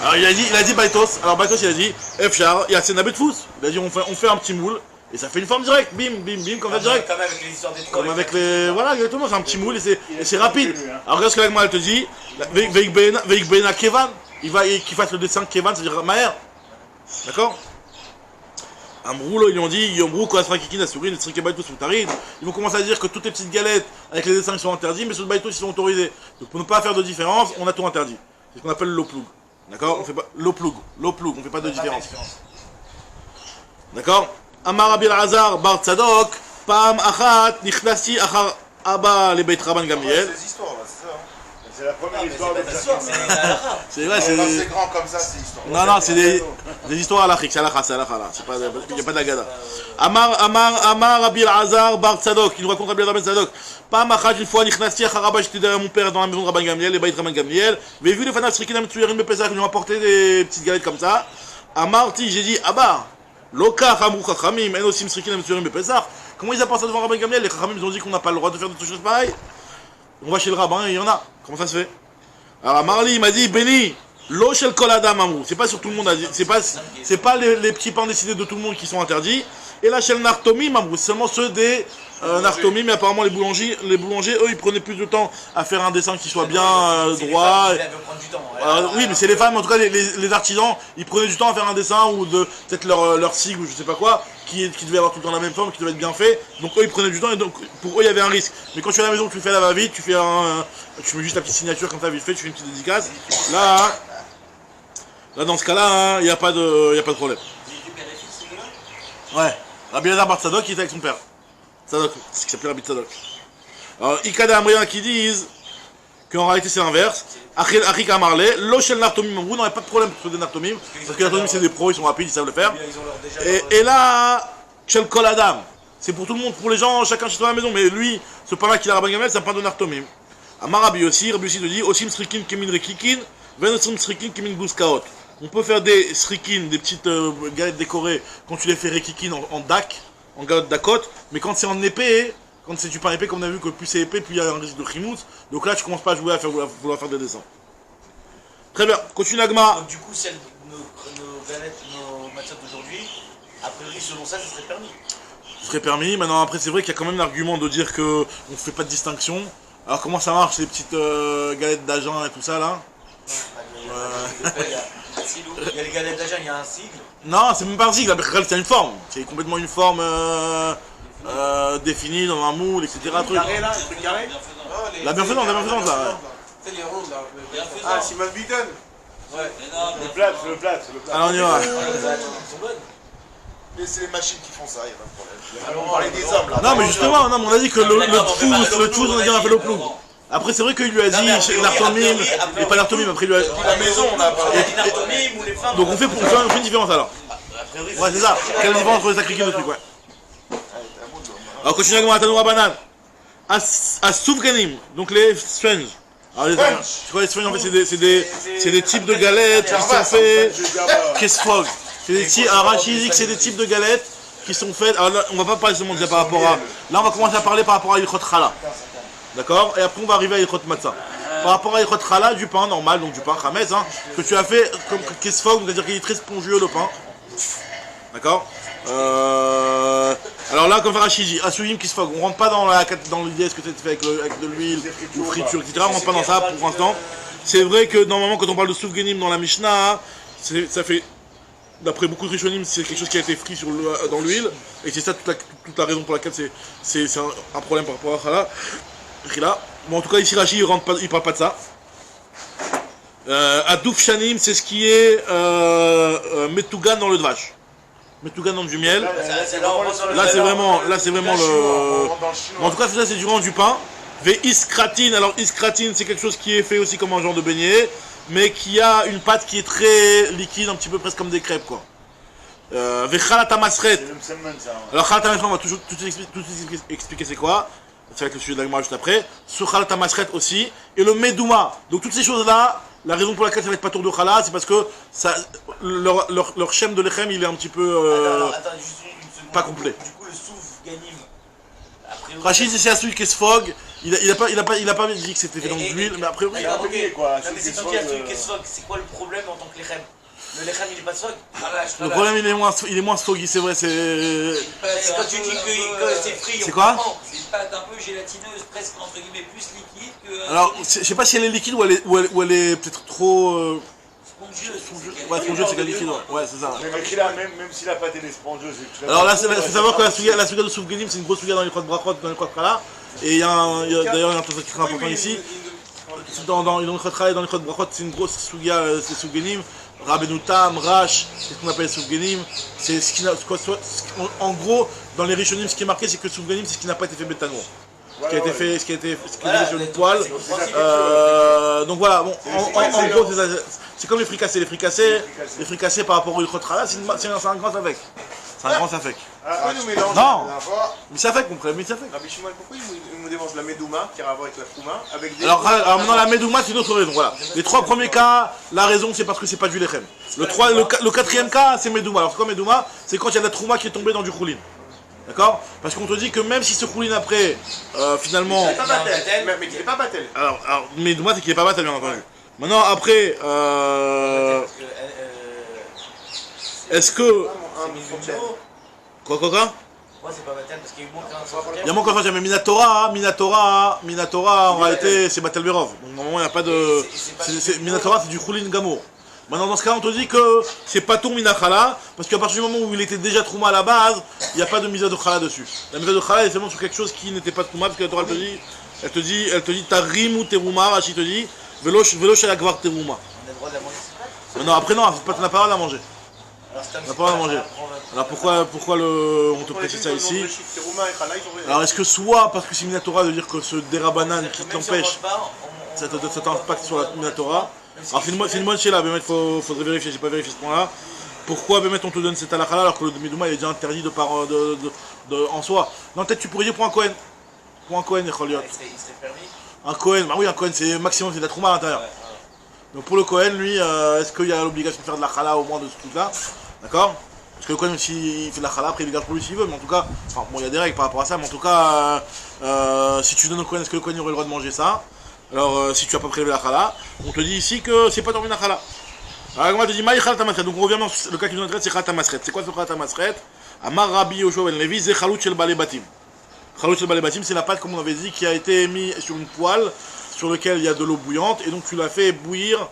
[SPEAKER 1] Alors il a dit Baitos. Alors Baitos il a dit Efchar, il y a Senabet Fous. Il a dit on fait un petit moule et ça fait une forme directe. Bim, bim, bim, comme ça direct.
[SPEAKER 3] Comme avec les histoires des
[SPEAKER 1] Comme avec les. Voilà, exactement, c'est un petit moule et c'est rapide. Alors regarde ce que la Gemara elle te dit. Veik Bena Kevan. Qu'il fasse le dessin Kevan, c'est-à-dire Maher. D'accord? Amroulo, ils lui ont dit, Yomrou, Koasrakikin, Asurin, les Strikebaitos sont tarides. Ils vont commencer à dire que toutes les petites galettes avec les dessins qui sont interdits, mais ceux de Baitos ils sont autorisés. Donc pour ne pas faire de différence, on a tout interdit. C'est ce qu'on appelle l'oploug. D'accord? On fait pas l'oploug, on fait pas de différence. D'accord? Amar Rabbi Elazar, Bar Tzadok, Pam Achat, Nichnasi, Achar Abba, les Beit Rabban Gamliel.
[SPEAKER 4] C'est des histoires là, c'est ça.
[SPEAKER 2] C'est la première histoire de
[SPEAKER 1] C'est vrai,
[SPEAKER 4] C'est grand comme ça, c'est histoire.
[SPEAKER 1] Non, c'est des histoires à l'Afrique, c'est à la là. Il n'y a pas d'agada. Amar Rabbi Elazar Bar Tzadok, il nous raconte Rabbi Elazar Ben Tzadok. Pas ma une fois, Nichnasti Acharaba, j'étais derrière mon père dans la maison de Rabban Gamliel, les Beit Rabban Gamliel. J'ai vu les fanats Srikin Ametsuyarim Bepesach, ils nous ont apporté des petites galettes comme ça. Amarti, j'ai dit, Abba, Loka Chamrou Chachamim, En Osim Srikin Ametsuyarim Bepesach. Comment ils apportent ça devant Rabban Gamliel? Les Chachamim, ils ont dit qu'on n'a pas le droit de faire des choses pareilles. On va chez le rabbin et il y en a. Comment ça se fait? Alors Marli, il m'a dit, Béni, l'eau shel kol adam amou. C'est pas sur tout le monde, c'est pas les petits pains décidés de tout le monde qui sont interdits. Et là, shel nartomim amou, c'est seulement ceux des nartomim, mais apparemment les boulangers, eux, ils prenaient plus de temps à faire un dessin qui soit bien droit. Oui, mais c'est les femmes, en tout cas, les artisans, ils prenaient du temps à faire un dessin ou peut-être leur sigle ou je sais pas quoi, qui devait avoir tout le temps la même forme, qui devait être bien fait. Donc eux, ils prenaient du temps et donc pour eux, il y avait un risque. Mais quand tu es à la maison, tu fais la va-vite, tu mets juste ta petite signature comme ça vite fait, tu fais une petite dédicace. Là, dans ce cas-là, il n'y a pas de problème. Ouais. Rabbi Elazar Bar Tzadok, il était avec son père. Tzadok, c'est ce qui s'appelle Rabbi Tzadok. Alors, Ikada Amriyan qui disent qu'en réalité c'est l'inverse. Achik Amarle, Lochel Nartomim, vous n'aurez pas de problème sur des Nartomim, parce que les Nartomim c'est des pros, ils sont rapides, ils savent le faire. Et là, Shel Kol Adam, c'est pour tout le monde, pour les gens, chacun chez soi à la maison, mais lui, ce pain-là qu'il a Rabban Gamliel, c'est un pain de Nartomim. Amar Rabbi aussi te dit, Osim Srikin Kemin Rekikin, Venosim Srikin Kemin Gouskaot. On peut faire des srikin, des petites galettes décorées, quand tu les fais rekikin en dak, en galette dakot, mais quand c'est en épais, quand c'est du pain épais, comme on a vu que plus c'est épais, plus il y a un risque de chimout, donc là tu commences pas à jouer à vouloir faire des dessins. Très bien, continue Agma.
[SPEAKER 3] Donc du coup, nos galettes, nos matières d'aujourd'hui, a priori selon ça, ça serait permis.
[SPEAKER 1] Ce serait permis, maintenant après c'est vrai qu'il y a quand même l'argument de dire que on ne fait pas de distinction. Alors comment ça marche les petites galettes d'agent et tout ça là?
[SPEAKER 3] Il y a les galettes d'agent, il y a un sigle.
[SPEAKER 1] Non, c'est même pas un sigle, la berkal c'est une forme. C'est complètement une forme définie dans un moule, etc.
[SPEAKER 4] Carré là, le truc carré.
[SPEAKER 1] La bienfaisante là.
[SPEAKER 5] C'est les rondes là.
[SPEAKER 4] Ah, Simon Beaton.
[SPEAKER 6] Ouais.
[SPEAKER 2] Le plat.
[SPEAKER 1] Alors on y va.
[SPEAKER 3] Ils sont bonnes.
[SPEAKER 4] Mais c'est les machines qui font ça, il n'y a pas de problème. Alors on parlait des hommes là.
[SPEAKER 1] Non mais justement, non, mais on a dit que le tfous, on a dit on a fait le plou. Après c'est vrai qu'il lui a dit l'artomim et pas l'artomim, après il lui a...
[SPEAKER 4] La maison, on a pas.
[SPEAKER 3] Il y a dit nartomim ou les femmes.
[SPEAKER 1] Donc on fait une différence alors. Ouais c'est ça, quelle est la différence entre les sacrifiés et le truc, ouais. Alors continue avec Matanoura Banane. As-Soufganim, donc les sponges. Alors les sponges en fait c'est des types de galettes qui sont faites... Kesfog. C'est des types, alors Rachid, c'est des types de galettes qui sont faites... Alors là on va pas parler seulement déjà par rapport à... Là on va commencer à parler par rapport à Ilchot Chala. D'accord? Et après on va arriver à Ilchot Matzah. Par rapport à Ilchot Chala, du pain normal, donc du pain Khametz, hein, que tu as fait comme Kesfog, c'est-à-dire qu'il est très spongieux le pain. D'accord? Alors là, comme faire Rachid, Asuyim Kesfog, on rentre pas dans l'idée est-ce que c'est fait avec de l'huile, ou friture, etc. On rentre pas dans ça pour l'instant. C'est vrai que normalement quand on parle de Soufgenim dans la Mishnah, ça fait... D'après beaucoup de Rishonim, c'est quelque chose qui a été frit dans l'huile, et c'est ça toute la raison pour laquelle c'est un problème par rapport à Chala. Bon, en tout cas, ici, Rashi, il parle pas de ça. Adouf Shanim, c'est ce qui est Metougan dans le dvash. Metougan dans du miel. Là, c'est vraiment le... En tout cas, ça, c'est du rang du pain. Ve Iskratin, alors Iskratin, c'est quelque chose qui est fait aussi comme un genre de beignet, mais qui a une pâte qui est très liquide, un petit peu presque comme des crêpes, quoi. Vechalat Amasret. Alors Chalat Amasret, on va tout expliquer c'est quoi. Ça va être le sujet de l'agma juste après. Sur Chalat Amasret aussi. Et le Medouma. Donc toutes ces choses-là, la raison pour laquelle ça va être pas tour de Chalat, c'est parce que ça, leur shem de l'Echem, il est un petit peu
[SPEAKER 3] Attends, juste une seconde.
[SPEAKER 1] pas complet.
[SPEAKER 3] Du coup, le Soufganim.
[SPEAKER 1] Rachid, c'est Asui Kesfog. Il a pas dit que c'était fait dans de l'huile, mais après oui.
[SPEAKER 3] D'accord, ok. Non, mais c'est toi qui as celui Kesfog. C'est quoi le problème en tant que l'Echem? Le Lechem il est pas sfog?
[SPEAKER 1] Le problème il est moins sfoggy, c'est vrai, c'est...
[SPEAKER 3] Quand tu dis que c'est frit,
[SPEAKER 1] c'est quoi?
[SPEAKER 6] C'est une pâte un peu gélatineuse, presque entre guillemets plus liquide que...
[SPEAKER 1] Alors, je sais pas si elle est liquide ou elle est peut-être trop...
[SPEAKER 6] Spongieuse.
[SPEAKER 1] Ouais, spongieuse c'est qu'elle est liquide, ouais, c'est ça.
[SPEAKER 2] Même si la pâte est spongieuse...
[SPEAKER 1] Alors là, il faut savoir que la souga de Soufgenim, c'est une grosse souga dans les croix de brachot, dans les croix de Khala. Et il y a d'ailleurs un truc très important ici. Dans les croix de Khala et dans les croix de brachot, c'est une grosse souga, c'est Soufgenim. Rabbeinu Tam, Rash, c'est ce qu'on appelle Soufgenim. C'est ce qui en gros, dans les Rishonim, ce qui est marqué, c'est que Soufgenim, c'est ce qui n'a pas été fait bétanour. Ce qui a été fait sur une toile. Donc voilà, bon, en gros, c'est comme les fricassés. Les fricassés par rapport au Ilchot Chala, c'est un grand safek. C'est un grand safek.
[SPEAKER 4] Pourquoi il nous mélange
[SPEAKER 1] Non.
[SPEAKER 4] la fois?
[SPEAKER 1] Mais safek, mon frère, mais safek.
[SPEAKER 4] Rabbi Shimon, pourquoi il nous démange la Medouma, qui a à voir avec la Trouma, avec des...
[SPEAKER 1] Alors maintenant la Medouma c'est une autre raison, voilà. Les trois premiers cas, la raison c'est parce que c'est pas du Lechem. Le quatrième cas c'est Medouma. Alors c'est quoi Medouma? C'est quand il y a de la Trouma qui est tombée dans du Khoulin. D'accord? Parce qu'on te dit que même si ce khoulin après, finalement.
[SPEAKER 4] Il est pas battel, mais qu'il est pas battel.
[SPEAKER 1] Alors, mais moi, c'est qu'il est pas battel, bien entendu. Maintenant, après, est-ce que. Quoi?
[SPEAKER 3] Moi, c'est pas Batel parce qu'il manque un
[SPEAKER 1] Il y a mon coffre, mais Minatora, en réalité, c'est Batel Berov. Donc, normalement, il n'y a pas de. Minatora, c'est du khoulin gamour. Maintenant, dans ce cas, on te dit que c'est pas ton minachala, parce qu'à partir du moment où il était déjà trouma à la base, il n'y a pas de misa de chala dessus. La misa de chala est seulement sur quelque chose qui n'était pas trouma, parce que la Torah elle te dit, tarim ou teruma, Rashi te dit, velo shalakvar teruma.
[SPEAKER 3] On a le droit de la manger, c'est pas.
[SPEAKER 1] Non, après, non, t'as pas le droit de la manger.
[SPEAKER 3] Alors, c'est
[SPEAKER 1] On n'a pas le droit de la manger. Alors, pourquoi on te précise ça ici? Alors, est-ce que soit parce que c'est Minatora de dire que ce dérabanan qui t'empêche, ça t'impacte sur la Minatora? Alors c'est une bonne chez là, il faudrait vérifier, j'ai pas vérifié ce point là. Pourquoi on te donne cette halakha alors que le Midouma il est déjà interdit en soi? Non, peut-être tu pourrais dire pour un Kohen. Pour un Kohen,
[SPEAKER 3] Il serait permis.
[SPEAKER 1] un Kohen, bah oui, un Kohen c'est maximum, c'est de la trouma à l'intérieur.
[SPEAKER 3] Ouais.
[SPEAKER 1] Donc pour le Kohen, lui, est-ce qu'il y a l'obligation de faire de la chala au moins de ce truc là? D'accord? Parce que le Kohen, même s'il fait de la chala, après il garde pour lui s'il veut, mais en tout cas, enfin bon, il y a des règles par rapport à ça, mais en tout cas, si tu donnes au Kohen, est-ce que le Kohen aurait le droit de manger ça? Alors, si tu n'as pas prélevé la chala, on te dit ici que c'est pas dormi la chala. Alors, on te dit maï chala tamasret. Donc, on revient dans le cas qui nous intéresse, c'est chala tamasret. C'est quoi ce chala tamasret? Amar Rabbi Yoshua ben Levi, c'est chalut shel balei batim. Chalut shel balei batim, c'est la pâte, comme on avait dit, qui a été mise sur une poêle sur laquelle il y a de l'eau bouillante, et donc tu l'as fait bouillir.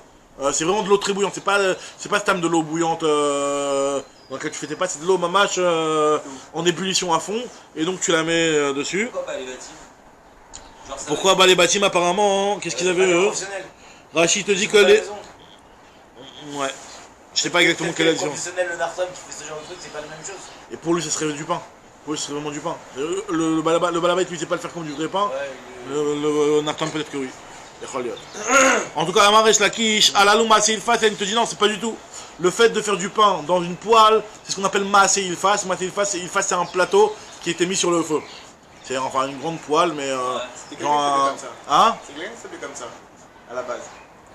[SPEAKER 1] C'est vraiment de l'eau très bouillante. C'est pas stam de l'eau bouillante dans laquelle tu fais tes pâtes, c'est de l'eau mamache en ébullition à fond, et donc tu la mets dessus.
[SPEAKER 6] Pourquoi pas les bâtiments?
[SPEAKER 1] Pourquoi bah les bâtiments apparemment, qu'est-ce qu'ils avaient eux? Rachid te dit que les... Ouais. Je sais pas exactement quelle est la différence.
[SPEAKER 3] Professionnel, le Nartom qui fait ce genre de truc, c'est pas la même chose.
[SPEAKER 1] Et pour lui, ce serait du pain. Pour lui, ce serait vraiment du pain. Le balabait, il sait pas le faire comme du vrai pain.
[SPEAKER 3] Ouais,
[SPEAKER 1] Le Nartom, peut-être que oui. En tout cas, Amaresh Lakish, Alalou Maasé Ilfas, il te dit non, c'est pas du tout. Le fait de faire du pain dans une poêle, c'est ce qu'on appelle Maasé Ilfas. Maasé Ilfas, c'est un plateau qui a été mis sur le feu. C'est enfin une grande poêle, mais genre
[SPEAKER 4] comme ça.
[SPEAKER 1] Hein?
[SPEAKER 4] C'est quelqu'un qui s'appelait comme ça, à la base.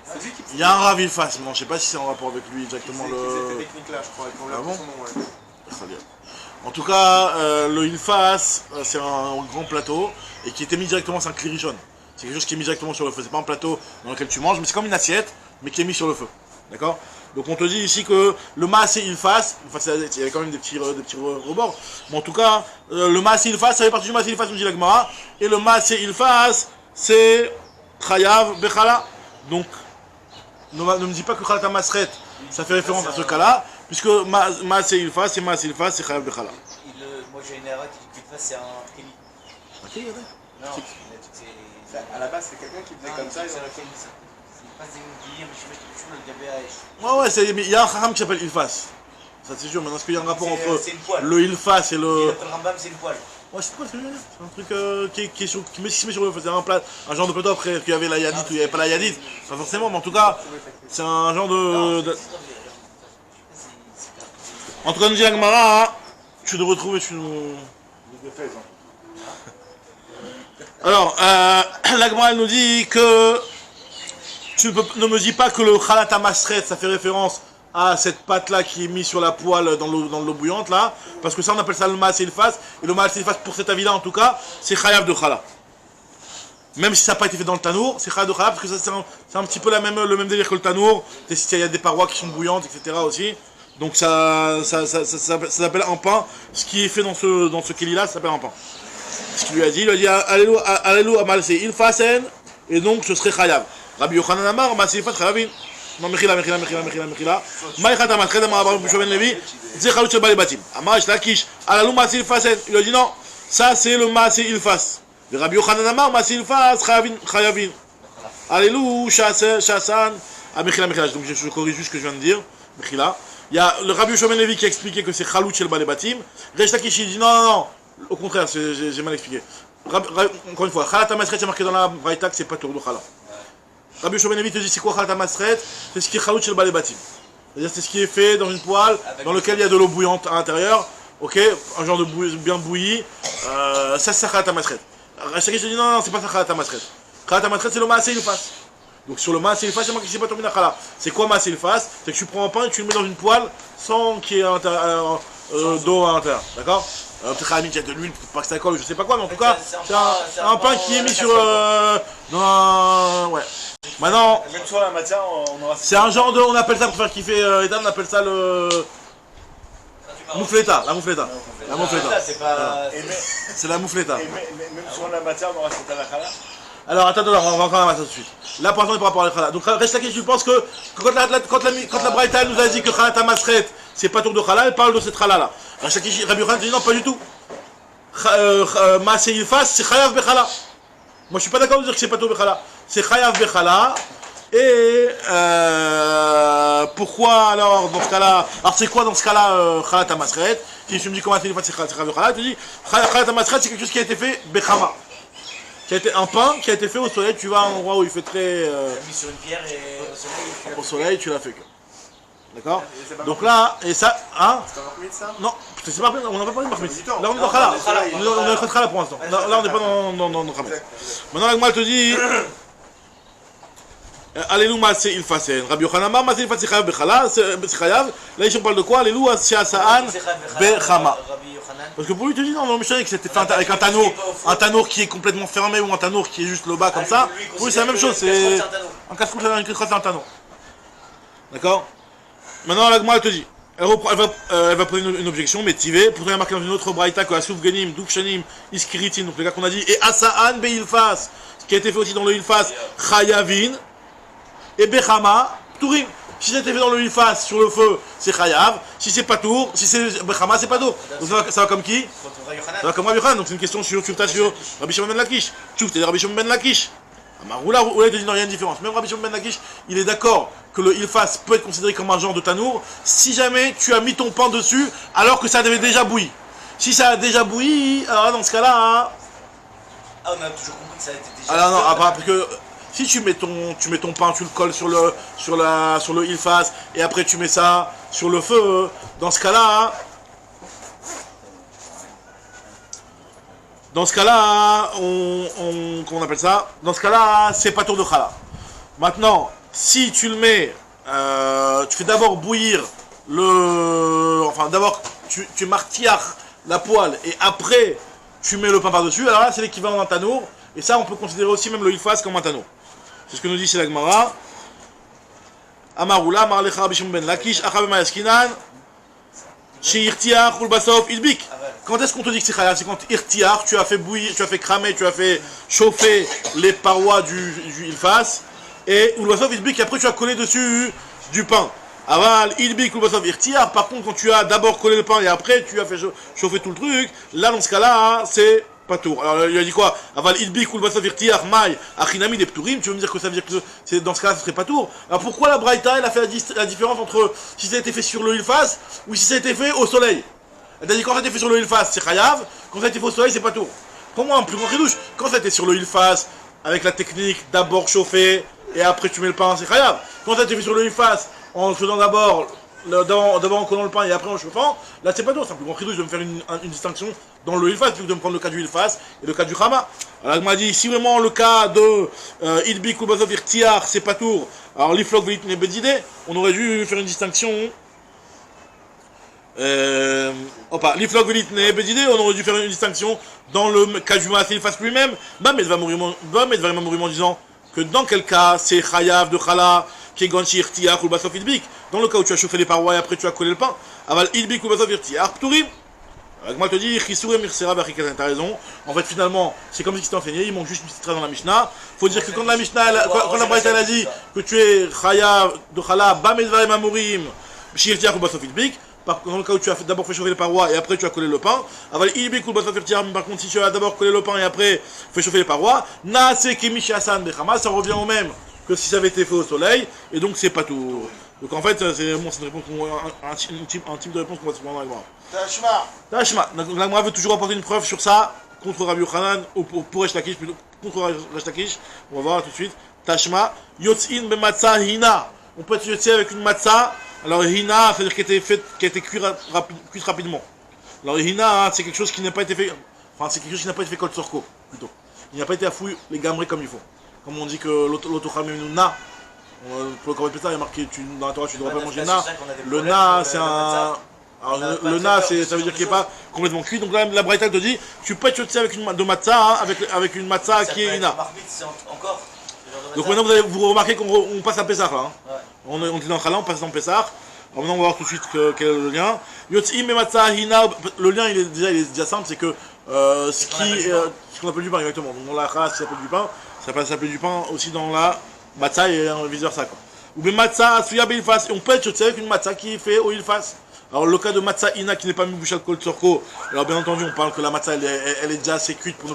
[SPEAKER 4] C'est lui qui
[SPEAKER 1] Il y a un Rav Ilfas, mais je sais pas si c'est en rapport avec lui exactement
[SPEAKER 4] faisait cette technique-là, je crois, et qu'on l'a
[SPEAKER 1] Ah bon?
[SPEAKER 4] son nom, ouais.
[SPEAKER 1] Très bien. En tout cas, le Ilfas, c'est un grand plateau et qui était mis directement, c'est un klirishon. C'est quelque chose qui est mis directement sur le feu. C'est pas un plateau dans lequel tu manges, mais c'est comme une assiette, mais qui est mis sur le feu. D'accord? Donc on te dit ici que le Maasé Ilfas, enfin il y a quand même des petits rebords, mais en tout cas, le Maasé Ilfas, ça fait partie du Maasé Ilfas, nous dit la Gemara, et le Maasé Ilfas, c'est Chayav Bechala. Donc, ne me dis pas que Khalat Masret, ça fait référence à ce cas-là, puisque Maasé Ilfas, c'est Chayav Bechala.
[SPEAKER 3] Moi j'ai une erreur qui dit que c'est un Kéli.
[SPEAKER 1] Ok, regardez.
[SPEAKER 3] Non, c'est.
[SPEAKER 4] À la base, c'est quelqu'un qui faisait comme ça.
[SPEAKER 3] C'est un Kéli, ça. C'est pas des Kéli, mais je suis le Gabéaïch.
[SPEAKER 1] Ouais, il y a un Chacham qui s'appelle Ilfas. Ça c'est sûr, maintenant est-ce qu'il y a un rapport entre
[SPEAKER 3] c'est une poêle.
[SPEAKER 1] le Ilfas et le...
[SPEAKER 3] Le Rambam, c'est une poêle.
[SPEAKER 1] Ouais, c'est quoi ce que je veux dire? C'est un truc qui se met sur le feu, c'est un plat, un genre de plateau après qu'il y avait la yadit ou il n'y avait pas la yadit. Pas forcément, mais en tout cas, c'est un genre de... En tout cas, nous dit la Gemara, tu devrais retrouver, tu nous... Alors, la Gemara, elle nous dit que... ne me dis pas que le Khalat Masret, ça fait référence à cette pâte-là qui est mise sur la poêle dans l'eau bouillante, là, parce que ça, on appelle ça le Maasé Ilfas, et le Maasé Ilfas, pour cet avis-là, en tout cas, c'est Chayav de Khala. Même si ça n'a pas été fait dans le tanour, c'est Chayav de Khala, parce que ça, c'est un petit peu le même délire que le tanour, il y a des parois qui sont bouillantes, etc. aussi, donc ça s'appelle un pain, ce qui est fait dans ce kéli-là, ça s'appelle un pain. Ce qu'il lui a dit, Alléluia, Maasé Ilfasen, et donc ce serait Chayav. Rabbi Yochanan Amar, Maasé Ilfas Chayavin. Non, Mechila. Maïchata Masret, Amar Rabbi Yoshua ben Levi, c'est Chalut shel balei batim. Amar Resh Lakish, Alalou Maasé Ilfasen. Il a dit non, ça c'est le Maasé Ilfas. Le Rabbi Yochanan Amar, Maasé Ilfas Chayavin. Alléluia, Shassan. Ah, Mechila. Donc je corrige juste ce que je viens de dire. Mechila. Il y a le Rabbi Yoshua ben Levi qui a expliqué que c'est Chalut shel balei batim. Resh Lakish, il dit non. Au contraire, j'ai mal expliqué. Encore une fois, Khalat Masret, c'est marqué dans la Braïta que c'est pas tour de Khala. Rabbi Yoshua ben Levi te dit c'est quoi Khalat Masret? C'est ce qui est Chalut shel balei batim. C'est-à-dire c'est ce qui est fait dans une poêle dans lequel il y a de l'eau bouillante à l'intérieur, ok, un genre de bien bouilli, ça c'est Khalat Masret. Chacun te dit non, c'est pas ça Khalat Masret. Khalat Masret c'est le Maasé Ilfas. Donc sur le Maasé Ilfas, c'est marqué que c'est pas tombé dans Khala. C'est quoi Maasé Ilfas? C'est que tu prends un pain et tu le mets dans une poêle sans qu'il y ait d'eau à l'intérieur, d'accord? peut-être à la limite il y a de l'huile pour pas que ça colle, je sais pas quoi, mais en tout cas,
[SPEAKER 3] c'est
[SPEAKER 1] c'est un pain qui est mis sur... dans un... Ouais. Maintenant,
[SPEAKER 2] Même sur la matière, on aura...
[SPEAKER 1] c'est un genre de... On appelle ça, pour faire kiffer Ethan, on appelle ça le... Moufleta, la moufleta. La moufleta.
[SPEAKER 3] C'est pas.
[SPEAKER 1] C'est la moufleta.
[SPEAKER 2] Et même sur la matière, on aura cette halakha-là.
[SPEAKER 1] Alors attends, on va encore la mettre tout de suite. Là pour l'instant, on est par rapport à la khala. Donc reste la question, je pense que quand la Braïta nous a dit que khala tamasret, c'est pas tour de khala, elle parle de cette khala là. Reste la question, Rabbi Yochanan dit non, pas du tout. Maaseh ilfas, c'est chayav bechala. Moi je suis pas d'accord de dire que c'est pas tour bechala. C'est chayav bechala. Et pourquoi alors dans ce cas-là? Alors c'est quoi dans ce cas-là khala tamasret? Si tu me dis comment c'est chayav bechala, tu dis khala tamasret, c'est quelque chose qui a été fait bechama. Qui a été un pain qui a été fait au soleil, tu vas à un endroit où il fait très...
[SPEAKER 3] mis sur une pierre et
[SPEAKER 1] au soleil, tu l'as fait que. D'accord? Donc là, et ça... Hein?
[SPEAKER 4] C'est pas marqué ça?
[SPEAKER 1] Non, c'est pas, on n'a pas parlé de Mahmoud. Là on est dans Khala. On est dans Khala pour l'instant. Là on n'est pas dans Khala. Maintenant la Gemara te dit... Alléluia, c'est il fasen. Rabbi Yochanan, c'est il fasen chayav bechala, c'est chayav. Là ici on parle de quoi? Alléluia, c'est asaan bechama. Parce que pour lui, tu dis non, non, mais je savais que c'était fait avec un tanour qui est complètement fermé ou un tanour qui est juste le bas comme ça. Pour lui, c'est la même chose. C'est un casse-croûte, une casserole, c'est un tanour. D'accord? Maintenant, la Gemara, elle te dit, elle va poser une objection, mais Tivé, pourtant il y a marqué dans une autre braïta que Asuf Genim, Dukshanim, Iskiritin, donc les gars qu'on a dit, et Asaan Beilfas, ce qui a été fait aussi dans le Ilfas, Chayavin, et Bechama, Tourim. Si c'était fait dans le Ilfas, sur le feu, c'est Chayav. Si c'est Patour, si c'est Bechama, c'est Patour. Donc ça va comme qui? Ça va comme Rabbi Yochanan. Donc c'est une question sur Rabbi Shimon ben Lakish. Tu t'es Rabbi Shimon ben Lakish. Amaroula, il te dit non, il y a une différence. Même Rabbi Shimon ben Lakish, il est d'accord que le Ilfas peut être considéré comme un genre de tanour si jamais tu as mis ton pain dessus alors que ça avait déjà bouilli. Si ça a déjà bouilli, alors là, dans ce cas-là... Hein,
[SPEAKER 3] ah, on a toujours compris que ça a été déjà...
[SPEAKER 1] Alors non, parce que... Si tu mets ton pain, tu le colles sur le Ilfas et après tu mets ça sur le feu, dans ce cas-là, comment on appelle ça? Dans ce cas-là, c'est pas tour de chala. Maintenant, si tu le mets, tu fais d'abord bouillir d'abord tu martilles la poêle et après tu mets le pain par-dessus, alors là c'est l'équivalent d'un tanour et ça on peut considérer aussi même le Ilfas comme un tanour. C'est ce que nous dit c'est la Gemara. Amaroula, Marlecha Rabbi Shimon ben Lakish, Achabema Yaskinan, chez Irtiach, Ulbasof, Ilbik. Quand est-ce qu'on te dit que c'est Chayav? C'est quand Irtiach, tu as fait bouillir, tu as fait cramer, tu as fait chauffer les parois du Ilfas, et Ulbasof, Ilbik, et après tu as collé dessus du pain. Aval, Ilbik, Ulbasof, Irtiach. Par contre, quand tu as d'abord collé le pain et après tu as fait chauffer tout le truc, là dans ce cas-là, c'est Patour. Alors il a dit quoi? Aval idbik ou le basavir tiar maï achinami des pturim. Tu veux me dire que ça veut dire que dans ce cas-là ce serait Patour? Alors pourquoi la Braïta elle a fait la différence entre si ça a été fait sur le Ilfas ou si ça a été fait au soleil? Elle a dit quand ça a été fait sur le Ilfas c'est Chayav, quand ça a été fait au soleil c'est Patour. Pour moi un plus grand chidouche, quand ça a été sur le Ilfas avec la technique d'abord chauffer et après tu mets le pain c'est Chayav. Quand ça a été fait sur le Ilfas en faisant d'abord en collant le pain et après en chauffant, là c'est pas d'eau, c'est un plus grand chidouche de me faire une distinction dans le Ilfas plutôt que de me prendre le cas du Ilfas et le cas du Chama. Alors il m'a dit, si vraiment le cas de Idbik ou Bazavir Tiar c'est pas tour, alors l'Iflok Velit Nebedide, on aurait dû faire une distinction. L'Iflok Velit Nebedide, on aurait dû faire une distinction dans le cas du Maaseh Ilfas lui-même. Bamed va mourir en disant que dans quel cas c'est Chayav de Chala qui est Ganchi Irtiach ou Basof Idbik. Dans le cas où tu as chauffé les parois et après tu as collé le pain, aval Idbik ou Basof Irtiach, Pturim. Moi te dis, Chisoué Mirsera Bachikazan, t'as raison. En fait, finalement, c'est comme si c'était enseigné, il manque juste une petite phrase dans la Mishnah. Faut dire que quand la Mishnah, quand la Braïta a dit que tu es Chayav de Chala, Bamedva et Mamurim, Shirtiach ou Basof Idbik. Dans le cas où tu as d'abord fait chauffer les parois et après tu as collé le pain, aval Idbik ou Basof Irtiach. Par contre, si tu as d'abord collé le pain et après fait chauffer les parois, Naase Kemishi Hasan Bechama, ça revient au même que si ça avait été fait au soleil, et donc c'est pas tout. Donc en fait, c'est une réponse, un type de réponse qu'on va se prendre dans la Gemara. Tashma. Donc la Gemara veut toujours apporter une preuve sur ça, contre Rabbi Yochanan, ou pour Resh Lakish, plutôt, contre Resh Lakish. On va voir tout de suite. Tashma. Yotzin be matzah hina. On peut être yotzé avec une matzah. Alors hina, c'est-à-dire qui a été cuite rapidement. Alors hina, c'est quelque chose qui n'a pas été fait, enfin c'est quelque chose qui n'a pas été fait kol sorko, plutôt. Il n'a pas été à fouille les gamrés comme il faut. Comme on dit que l'autochal même na, pour le corps de pétard, il y a marqué dans la Torah tu ne dois pas manger na. Le na, c'est un. Alors le na, ça veut dire qu'il n'est pas complètement cuit. Donc là, la Braïta te dit, tu peux être avec une de matzah, hein, avec une matzah qui est ina.
[SPEAKER 3] Encore.
[SPEAKER 1] Donc maintenant vous remarquez qu'on passe à Pessah là. Hein. Ouais. On est dans Chala, on passe dans Pessah. Alors maintenant on va voir tout de suite quel est le lien. Yotzim et matzah hina. Le lien il est déjà simple, c'est que ce qu'on appelle du pain exactement. Donc dans la Chala, ça s'appelle du pain. Ça peut s'appeler du pain aussi dans la matzah et vice versa quoi. Ou bien matzah suya bilfas. Et on peut être avec une matzah qui est fait au ilfas. Alors le cas de matzah ina qui n'est pas mis bouché de kol tzorko, alors bien entendu on parle que la matzah elle est déjà assez cuite pour ne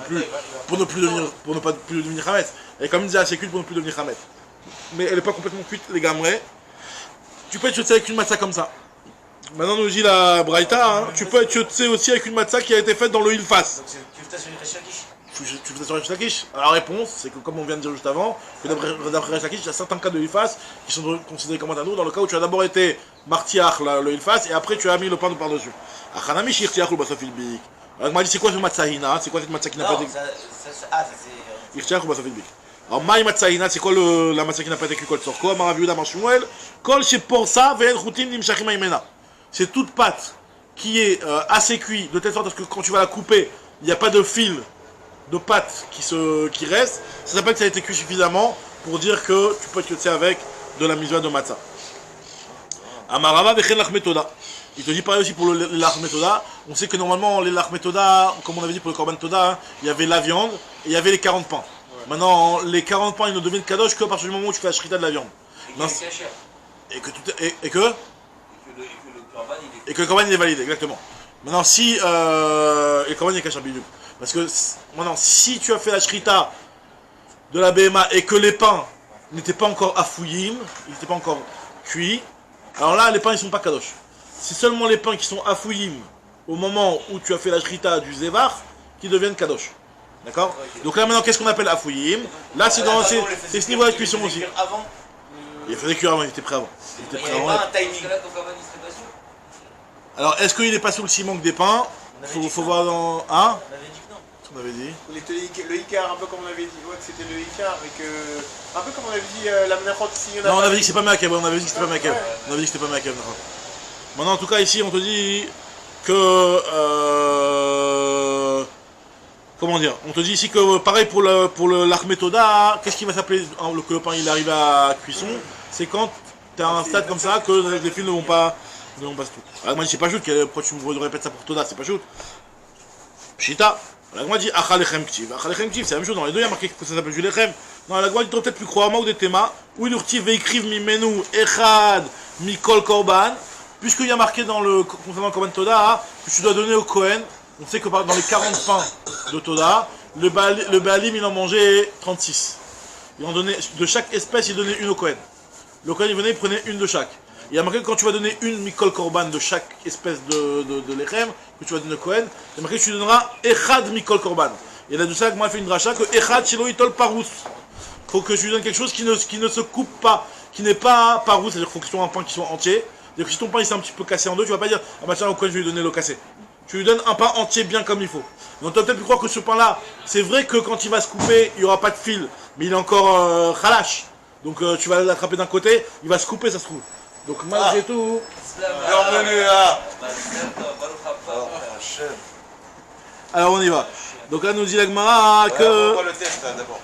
[SPEAKER 1] pas plus devenir chametz. Elle est quand même déjà assez cuite pour ne plus devenir chametz. Mais elle n'est pas complètement cuite les gamrés. Tu peux être chotsé avec une matzah comme ça. Maintenant nous dit la Braïta, hein, tu peux être chotsé aussi avec une matzah qui a été faite dans le ilfas.
[SPEAKER 3] Donc tu fais ça sur une Resh Lakish.
[SPEAKER 1] Tu fais ça sur Resh Lakish. Alors la réponse c'est que comme on vient de dire juste avant, que d'après Resh Lakish, il y a certains cas de ilfas qui sont considérés comme un dans le cas où tu as d'abord été martiach le ilfas et après tu as mis le pain par-dessus. Achanami shirtiach ou basofilbik. Alors il m'a dit c'est quoi ce matzahina? C'est quoi cette matzah qui n'a pas été...
[SPEAKER 3] ça c'est...
[SPEAKER 1] Irtiach ou basofilbik. Alors maï matzahina c'est quoi la matzah qui n'a pas été cuite kol tzorko? Amar Yehuda Amar Shmuel kol sheporsa ve'en chutim nimshachim haimena. C'est toute pâte qui est assez cuite de telle sorte que quand tu vas la couper, il n'y a pas de fil de pâte qui reste. Ça s'appelle que ça a été cuit suffisamment pour dire que tu peux te cuire avec de la miswa de matzah. Amarava vechen lach metoda. Il te dit pareil aussi pour le lach metoda. On sait que normalement les lach metoda, comme on avait dit pour le korban toda, hein, il y avait la viande et il y avait les 40 pains. Ouais. Maintenant les 40 pains ils ne deviennent kadosh qu'à partir du moment où tu fais la shrita de la viande. Et que le korban il est valide, exactement. Maintenant si le korban il est kasher bidou. Parce que maintenant si tu as fait la shrita de la BMA et que les pains n'étaient pas encore afouillim, ils n'étaient pas encore cuits, alors là les pains ils sont pas kadosh. C'est seulement les pains qui sont afouillim au moment où tu as fait la shrita du zevar qui deviennent kadosh. D'accord? Donc là maintenant qu'est-ce qu'on appelle afouillim? Là c'est dans ce niveau de cuisson aussi. Il faisait cuire avant, il était prêt avant. Il était prêt avant. Alors est-ce qu'il n'est pas sous le ciment des pains? Faut voir dans... Hein? On avait dit.
[SPEAKER 4] Le Icar, un peu comme on avait dit, ouais, que c'était le Icar, et que. Un peu comme on avait dit, la Menachot ici.
[SPEAKER 1] Non, on avait dit que c'est pas Meakev, on avait dit que c'était pas Meakev. Ouais. On avait dit que c'était pas Meakev, d'accord. Maintenant, en tout cas, ici, on te dit que. Comment dire? On te dit ici que, pareil pour l'Armetoda, qu'est-ce qui va s'appeler que le pain il arrive à cuisson? C'est quand tu as un stade comme ça que les fils ne vont pas se tout. Alors, moi, je sais pas juste, pourquoi tu me répètes ça pour Toda? C'est pas juste. Pshita. La Gemara dit Achalechem Ktiv. Achalechem Ktiv, c'est la même chose. Dans les deux, il y a marqué que ça s'appelle Julechem. Dans la Gemara dit peut-être plus croire ou des thémas. Où il urtive veikriv mimenu echad mikol korban. Puisqu'il y a marqué concernant le korban Toda que tu dois donner au Kohen. On sait que dans les 40 pains de Toda, le Baalim il en mangeait 36. Il en donnait, de chaque espèce, il donnait une au Kohen. Le Kohen il venait, il prenait une de chaque. Il y a marqué que quand tu vas donner une mikol korban de chaque espèce de lechem que tu vas donner au Kohen, il y a marqué que tu donneras echad mikol korban. Et là de ça, moi, il fait une dracha que echad shelo itol parous. Il faut que tu lui donnes quelque chose qui ne se coupe pas, qui n'est pas parous, c'est-à-dire qu'il faut que ce soit un pain qui soit entier. C'est-à-dire que si ton pain il s'est un petit peu cassé en deux, tu vas pas dire ah bah tiens au Kohen je vais lui donner le cassé. Tu lui donnes un pain entier bien comme il faut. Donc tu as peut-être pu croire que ce pain-là, c'est vrai que quand il va se couper, il n'y aura pas de fil, mais il est encore khalash. Donc tu vas l'attraper d'un côté, il va se couper, ça se trouve. Donc malgré tout...
[SPEAKER 2] Bienvenue à...
[SPEAKER 1] Alors on y va. Donc là nous dit la Gemara que...
[SPEAKER 4] On voit le test d'abord.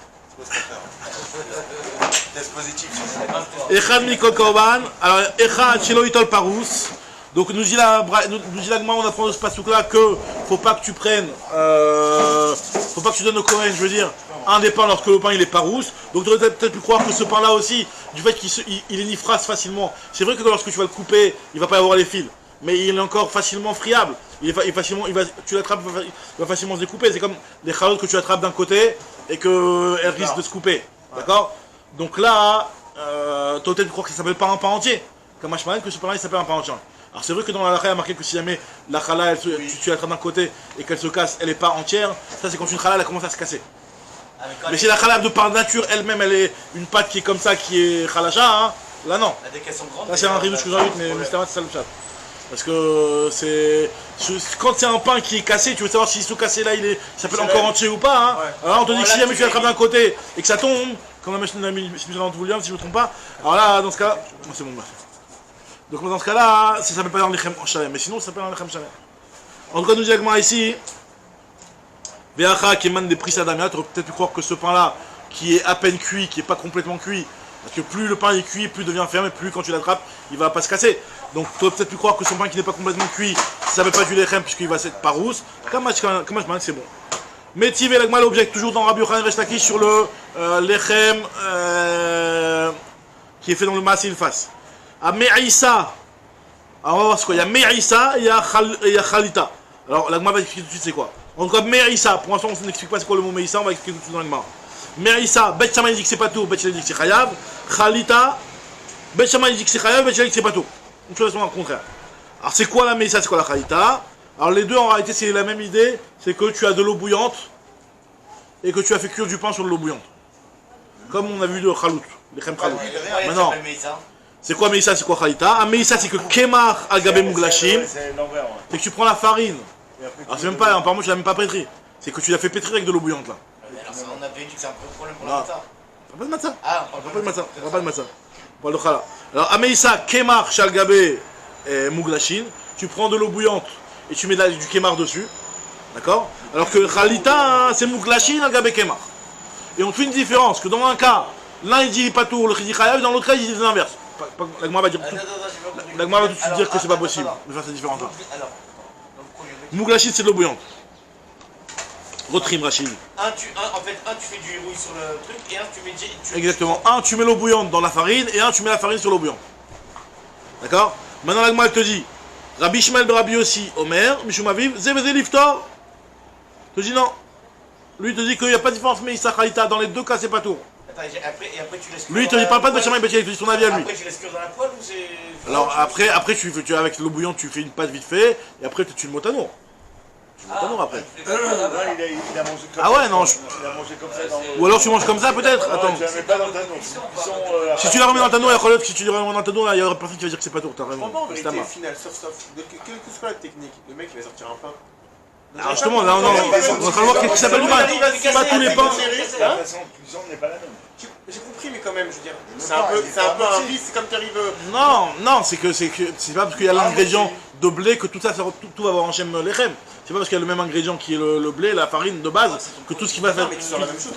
[SPEAKER 4] Test positif.
[SPEAKER 1] Echad mikol korban. Alors Echad shelo itol parous. Donc nous dit la Gemara, on apprend de ce passouk-là que faut pas que tu prennes... faut pas que tu donnes au Kohen, je veux dire, un des pains lorsque le pain il est parousse. Donc tu aurais peut-être pu croire que ce pain là aussi, du fait qu'il est nifrasse facilement, c'est vrai que lorsque tu vas le couper, il va pas y avoir les fils, mais il est encore facilement friable, tu l'attrapes, il va facilement se découper, c'est comme les chalotes que tu attrapes d'un côté et qu'elles risquent de se couper, d'accord? Donc là, tu aurais peut-être pu croire que ça s'appelle pas un pain entier, comme Hashmael, que ce pain là il s'appelle un pain entier. Alors c'est vrai que dans la halakha il y a marqué que si jamais la chala, tu l'attrapes d'un côté et qu'elle se casse, elle n'est pas entière, ça c'est quand une chala elle commence à se casser. Mais si la chala de par nature elle-même elle est une pâte qui est comme ça, qui est chalacha, hein, là non. Là c'est un ridouche que j'invite, mais c'est ça le chat. Parce que quand c'est un pain qui est cassé, tu veux savoir si ce cassé là il s'appelle encore entier ou pas. Hein. Ouais. Alors là on te dit que si jamais tu l'attrapes d'un côté et que ça tombe, comme la machine de Williams si je ne me trompe pas, alors là dans ce cas, c'est bon merci. Donc dans ce cas-là, ça s'appelle pas dans l'Echem Shalem, mais sinon ça s'appelle dans l'Echem Shalem. En tout cas, nous dit Agmara ici, Veacha qui émane des prix Sadamia, tu aurais peut-être pu croire que ce pain-là, qui est à peine cuit, qui n'est pas complètement cuit, parce que plus le pain est cuit, plus il devient ferme, et plus quand tu l'attrapes, il va pas se casser. Donc tu aurais peut-être pu croire que son pain qui n'est pas complètement cuit, ça s'appelle pas du lechem, puisqu'il va être parousse. Comment c'est bon. Mais Tiv et l'Agma l'objecte toujours dans Rabbi Yochanan Resh Lakish sur le lechem qui est fait dans le Maaseh Ilfas. À Me'issa, alors on va voir ce quoi. Il y a Me'issa et il y a Khalita. Alors l'Agma va expliquer tout de suite c'est quoi. En tout cas, Me'issa, pour l'instant on n'explique pas c'est quoi le mot Me'issa, on va expliquer tout de suite dans l'Agma. Me'issa, Bet Shammai dit que c'est pas tout, Bet Hillel dit que c'est Chayav. Khalita, Bet Shammai dit que c'est Chayav, Bet Hillel dit que c'est pas tout. Une chose au contraire. Alors c'est quoi la Me'issa, c'est quoi la Khalita? Alors les deux en réalité c'est la même idée, c'est que tu as de l'eau bouillante et que tu as fait cuire du pain sur de l'eau bouillante. Comme on a vu de Khalout, les Khem Khalout. Maintenant, c'est quoi Me'issa, c'est quoi Khalita? Un Me'issa c'est que Kemar Agabe Muglashim, c'est que tu prends la farine. Alors c'est même pas, apparemment tu l'as même pas pétri. C'est que tu l'as fait pétrir avec de l'eau bouillante là.
[SPEAKER 3] On avait dit que c'est un problème pour le matin.
[SPEAKER 1] On parle pas de matzah.
[SPEAKER 3] Ah,
[SPEAKER 1] on parle pas de matzah. On parle pas de matzah. On parle de challah. Alors, Ameissa, Kemar, Shalgabe et Muglashin, tu prends de l'eau bouillante et tu mets du Kemar dessus. D'accord? Alors que Khalita, c'est Muglashin, Algabe Kemar. Et on fait une différence, que dans un cas, l'un il dit Patour, l'autre il dit Chayav, dans l'autre cas il dit l'inverse. L'Agma va dire tout. L'Agma va tout de suite dire que c'est pas possible de faire cette différence-là. Muglashin, c'est de l'eau bouillante. Rotrim Rachid.
[SPEAKER 3] En fait, tu fais du rouille sur le truc et un tu mets.
[SPEAKER 1] Exactement. Un, tu mets l'eau bouillante dans la farine et un, tu mets la farine sur l'eau bouillante. D'accord? Maintenant, l'Agma, elle te dit Rabbi Shmuel Rabbi Yossi, Omer, Mishum Aviv, Zeveze Liftor. Je te dis non. Lui, il te dit qu'il n'y a pas de différence, mais Issa Khalita, dans les deux cas, c'est pas tout.
[SPEAKER 3] Attends, et après tu laisses.
[SPEAKER 1] Lui, il te dit, parle pas de Beth Shammai et Beth Hillel, il te dit son avis à lui.
[SPEAKER 3] Après, tu laisses cuire dans la poêle ou c'est.
[SPEAKER 1] Alors, après tu avec l'eau bouillante, tu fais une pâte vite fait et après, tu le motano. Tu le motano après.
[SPEAKER 2] Il a mangé comme ça.
[SPEAKER 1] Ah ouais, non.
[SPEAKER 2] Il a mangé comme ça dans le...
[SPEAKER 1] Ou alors, tu manges comme ça, peut-être? Attends.
[SPEAKER 2] Tu la mets pas dans le tanneau.
[SPEAKER 1] Si tu la remets dans le tanneau, il y a que si tu la remets dans le tanneau, il y aura personne qui va dire que c'est pas tout. T'as raison.
[SPEAKER 4] Franchement, en
[SPEAKER 1] C'est ta
[SPEAKER 4] vérité,
[SPEAKER 1] main.
[SPEAKER 4] final, sauf. Quelle que soit la technique, le mec il va sortir un pain.
[SPEAKER 1] Alors justement, là, on est en train de voir qu'est-ce qui s'appelle du mal. Pas tous les pains.
[SPEAKER 2] La façon de cuisson n'est pas la même.
[SPEAKER 4] J'ai compris, mais quand même, je veux dire, c'est un peu un vice, c'est comme tu arrives.
[SPEAKER 1] Non, c'est pas parce qu'il y a l'ingrédient de blé que tout ça, tout va avoir en chaîne lechem. C'est pas parce qu'il y a le même ingrédient qui est le blé, la farine de base, que tout ce qui va faire.
[SPEAKER 4] Mais tu sors la même chose.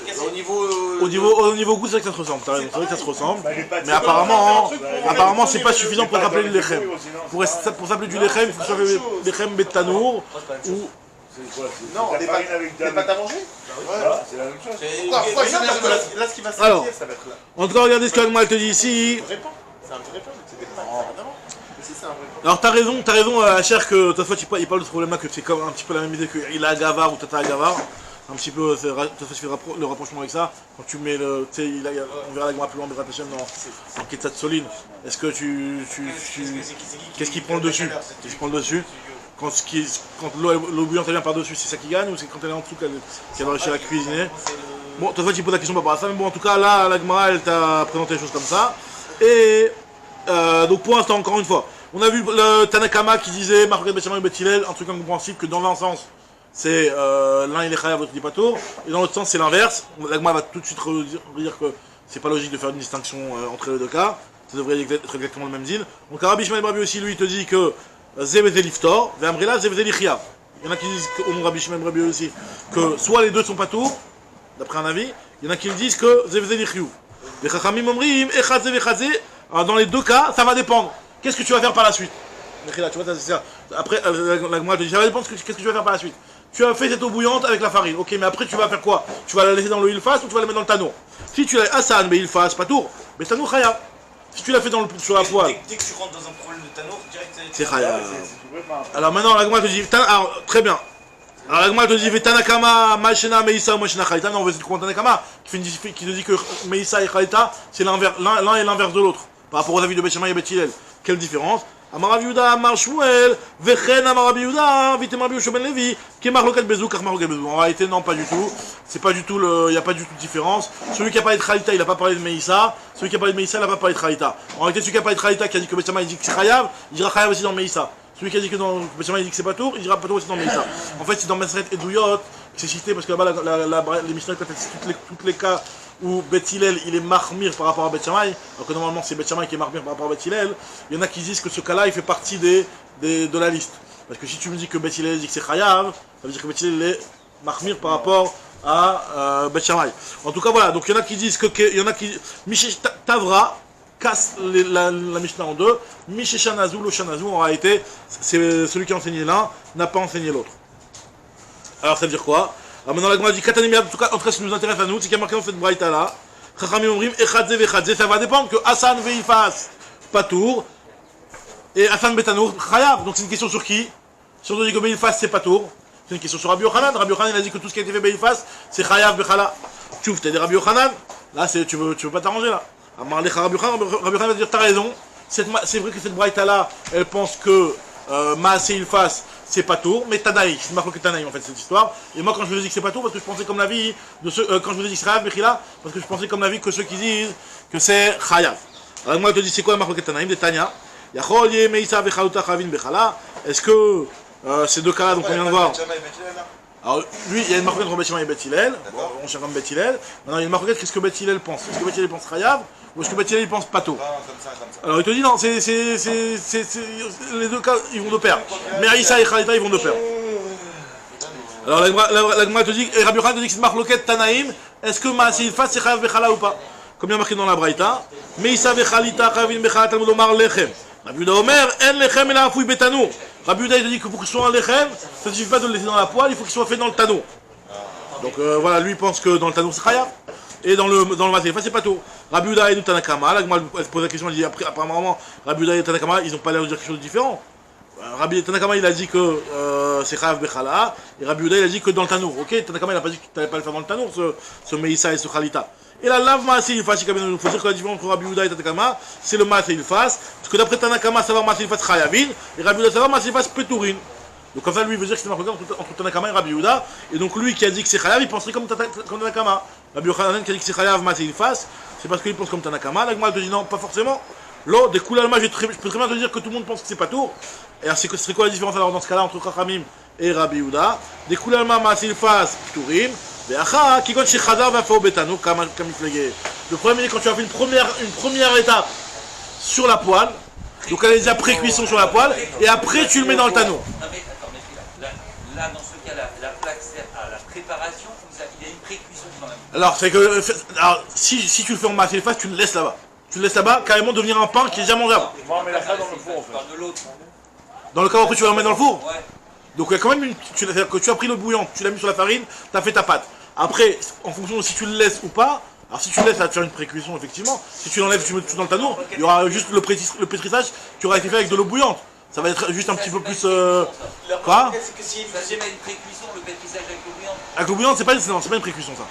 [SPEAKER 1] Au niveau goût, c'est vrai que ça se ressemble. T'as raison, c'est vrai que ça se ressemble. Mais apparemment, c'est pas suffisant pour rappeler le lechem. Pour s'appeler du lechem, il faut s'appeler lechem betanour ou.
[SPEAKER 4] Non, des pâtes à manger.
[SPEAKER 2] Voilà, c'est la même chose.
[SPEAKER 4] Pourquoi là, ce qui va
[SPEAKER 1] Alors,
[SPEAKER 4] sortir, ça va être là.
[SPEAKER 1] en tout cas, regardez ce qu'Agma te dit ici.
[SPEAKER 4] C'est un vrai pain, c'est des pâtes, évidemment. Mais c'est ça un vrai pain.
[SPEAKER 1] Alors t'as raison, cher, que ta fois il parle de ce problème-là, que c'est comme un petit peu la même idée que il a Gavar ou Tata Gavar. Un petit peu, ta fois tu fais le rapprochement avec ça. Quand tu mets le, tu sais, on verra l'Agma plus loin, Bezrat Hashem dans Ketzat Solin. Est-ce que qu'est-ce qui prend le dessus? Qu'est-ce qui prend le dessus? Quand l'eau bouillante elle vient par-dessus, c'est ça qui gagne, ou c'est quand elle est en dessous qu'elle va réussir à cuisiner? Bon, toi tu poses la question par rapport à ça, mais bon, en tout cas, là, la Gemara, elle t'a présenté les choses comme ça. Et donc, pour l'instant, encore une fois, on a vu le Tanakama qui disait Marquet Beth Shammai et Beth Hillel, un truc incompréhensible, que dans un sens, c'est l'un il est chayav, l'autre il n'est pas tour, et dans l'autre sens, c'est l'inverse. La Gemara va tout de suite redire que c'est pas logique de faire une distinction entre les deux cas, ça devrait être exactement le même deal. Donc, Rabbi Shmuel Rabbi aussi, lui, il te dit que Zeveze Liftor, Ve'amrila, Zeveze Lichiav. Il y en a qui disent, au nom Rabbi Shmuel Rabbi aussi, que soit les deux sont pas tours, d'après un avis, il y en a qui disent que Zeveze Lichiou. Les Chachamim Omrim, Echadze Vechadze, alors dans les deux cas, ça va dépendre. Qu'est-ce que tu vas faire par la suite? Tu vois, c'est ça. Après, la Gemara te dit, ça va dépendre qu'est-ce que tu vas faire par la suite. Tu as fait cette eau bouillante avec la farine, ok, mais après tu vas faire quoi? Tu vas la laisser dans l'eau ilfas ou tu vas la mettre dans le tanneau? Si tu l'as Hassan, mais ilfas, pas tour, mais tanneau chayav. Si tu l'as fait sur la poêle.
[SPEAKER 3] Dès que tu rentres dans un problème de tannour, direct
[SPEAKER 1] c'est chayav. Alors maintenant, la Gemara te dit, alors très bien. Alors la Gemara te dit, Tanakama, Mashena, Meissa, Mashena, Khalita. Non, on va essayer de comprendre Tanakama, qui te dit que Meissa et Khalita, c'est l'un et l'inverse de l'autre. Par rapport aux avis de Beth Shammai et Beth Hillel. Quelle différence? Amar Rav Yehuda, Amar Shmuel, Vechen Amar Rabbi Yehuda, Vitem Rabbi Yoshua ben Levi, Kemar Lokat Bezou, Karmar Lokat Bezou. En réalité, non, pas du tout. C'est pas du tout il n'y a pas du tout de différence. Celui qui a parlé de Khalita, il n'a pas parlé de Meissa. Celui qui a parlé de Meissa, il n'a pas parlé de Khalita. En réalité, celui qui a parlé de Khalita, qui a dit que Beth Shammai dit que c'est Chayav, il dira Chayav aussi dans Meissa. Celui qui a dit que dans Bet Shammai il dit que c'est pas tour, il dira pas tour aussi dans Meïssa. En fait, c'est dans Mesret et Douyot que c'est cité parce que là-bas, les Mishnah, quand elles citent tous les cas où Bet Hillel il est marmir par rapport à Bet Shammai, alors que normalement c'est Bet Shammai qui est marmir par rapport à Bet Hillel, il y en a qui disent que ce cas-là il fait partie de la liste. Parce que si tu me dis que Bet Hillel dit que c'est Chayav, ça veut dire que Bet Hillel est marmir par rapport à Bet Shammai. En tout cas, voilà, donc il y en a qui disent il y en a qui. Miché Tavra casse la Mishnah en deux. Miché Shanazou, le Shanazou, en réalité, c'est celui qui a enseigné l'un, n'a pas enseigné l'autre. Alors ça veut dire quoi? Alors maintenant la Gemara dit Katanim, en tout cas ce qui nous intéresse à nous, c'est qu'il y a marqué dans cette braïta là, Chachamim Omrim, Echadze Vechadze, ça va dépendre que Hassan Veifas, Patour, et Hassan Betanour, Chayav. Donc c'est une question sur qui? Si on dit que Beifas c'est Patour, c'est une question sur Rabbi Yochanan. Rabbi Yochanan il a dit que tout ce qui a été fait Beifas, c'est Chayav Bechala. Tu t'as dit Rabbi Yochanan, là tu veux pas t'arranger là. Rabbi Yochanan va dire t'as raison, c'est vrai que cette braïta là, elle pense que Maaseh Ilfas, c'est pas tour, mais Tanaï, c'est marqué Tanaï en fait cette histoire. Et moi quand je vous ai dit que c'est pas tour, parce que je pensais comme l'avis de ceux, quand je vous ai dit que c'est Chayav Bechila, parce que je pensais comme l'avis que ceux qui disent que c'est Chayav. Alors moi je te dis c'est quoi marqué Tanaïm de Tanya? Yachol Ye Meïsa Bechaluta Chavin Bechala. Est-ce que ces deux cas-là, donc on vient de voir. Alors lui, il y a une marquette entre Bet Shammai et Bet Hillel, on cherche comme Bet Hillel. Maintenant il y a une marquette, qu'est-ce que Bet Hillel pense? Est-ce que Bet Hillel pense Chayav ou est-ce que Bet Hillel pense Pato? Alors il te dit non, les deux cas ils vont de pair. Merissa et Khalita ils vont de pair. Alors la Gemara te dit, et Rabbi Yochanan te dit que c'est marquette Tanaïm, est-ce que Maaseh Ilfas c'est Chayav Bechala ou pas? Comme il y a marqué dans la Braïta, Meïssa Bechalita Chavin Bechala Talmud Omar Lechem. Rabbi Yehuda Omer, En Lechem et la Fouille Betanour. Rabbi Yehuda il te dit que pour que ce soit un lechem, ça ne suffit pas de le laisser dans la poêle, il faut qu'il soit fait dans le tanour. Donc voilà, lui il pense que dans le tanour c'est Chayav, et dans le Maaseh Ilfas c'est pas tout. Rabbi Yehuda et Tanakama, là elle se pose la question, elle dit apparemment Rabbi Yehuda et Tanakama ils n'ont pas l'air de dire quelque chose de différent. Rabbi Tanakama il a dit que c'est Chayav Bechala, et Rabbi Yehuda il a dit que dans le tanour. Ok, Tanakama il n'a pas dit que tu n'allais pas le faire dans le tanour, ce Meïssa et ce Khalita. Et la lave Maaseh Ilfas, il faut dire que la différence entre Rabbi Yehuda et Tanakama, c'est le Maaseh Ilfas, parce que d'après Tanakama, ça va Maaseh Ilfas Chayavin, et Rabbi Yehuda ça va Maaseh Ilfas Petourin. Donc comme ça, lui, il veut dire que c'est marqué entre Tanakama et Rabbi Yehuda, et donc lui qui a dit que c'est Chayav, il penserait comme Tanakama. Rabbi Yochanan qui a dit que c'est Chayav Maaseh Ilfas, c'est parce qu'il pense comme Tanakama. La Gemara te dit non, pas forcément. Là, des coups je peux très bien te dire que tout le monde pense que c'est pas tout. Et alors, ce serait quoi la différence alors dans ce cas-là entre Chachamim et Rabbi Yehuda? Des coups Maaseh Ilfas Petourin. Le premier, quand tu as fait une première étape sur la poêle, donc elle est déjà pré-cuisson sur la poêle, et après tu le mets dans le tanour.
[SPEAKER 6] Non mais attends, là dans ce cas-là, la plaque sert à la préparation, il y a une pré-cuisson quand même.
[SPEAKER 1] Alors, c'est que si tu le fais en Maaseh Ilfas, tu le laisses là-bas. Tu le laisses là-bas, carrément devenir un pain qui est déjà mangeable.
[SPEAKER 2] On met la ça dans le four en fait.
[SPEAKER 6] De l'autre.
[SPEAKER 1] Dans le cas où après tu vas le mettre dans le four.
[SPEAKER 6] Ouais.
[SPEAKER 1] Donc il y a quand même c'est-à-dire que tu as pris l'eau bouillante, tu l'as mis sur la farine, tu as fait ta pâte. Après, en fonction de si tu le laisses ou pas, alors si tu le laisses, ça va te faire une pré-cuisson effectivement. Si tu l'enlèves, tu mets tout dans le tanour, il y aura juste le pétrissage qui aura été fait avec de l'eau bouillante. Ça va être juste un petit peu plus. Quoi?
[SPEAKER 6] C'est que s'il y a une pré-cuisson, le pétrissage avec l'eau bouillante.
[SPEAKER 1] Avec l'eau bouillante, c'est pas une pré-cuisson ça.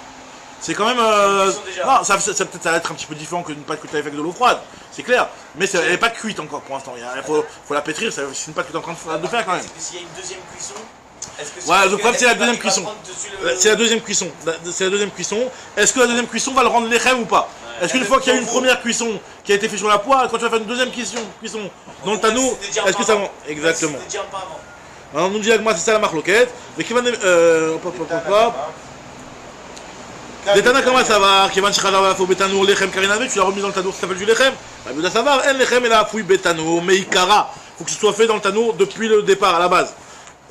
[SPEAKER 1] C'est quand même. Non, ça peut-être ça va être un petit peu différent qu'une pâte que tu as fait avec de l'eau froide, c'est clair. Mais elle n'est pas cuite encore pour l'instant. Il faut la pétrir, c'est une pâte que tu es en train de faire quand même.
[SPEAKER 3] S'il y a une deuxième cuisson,
[SPEAKER 1] Ouais, le problème c'est la deuxième cuisson. C'est la deuxième cuisson. C'est la deuxième cuisson. Est-ce que la deuxième cuisson va le rendre lechem ou pas? Est-ce qu'une fois qu'il y a eu une première cuisson qui a été faite sur la poêle, quand tu vas faire une deuxième cuisson dans le tanour, est-ce que ça va? Exactement. Alors nous dit Agma, c'est ça la marloquette. Mais qui va des Tanakama Savar, qui va Shchadav Fou Betanour Lechem Karinave, tu l'as remis dans le tanour, ça s'appelle du Lechem. Rabbi Yehuda Savar, En Lechem et la Fouille Betanour, Meikara. Faut que ce soit fait dans le tanour depuis le départ, à la base.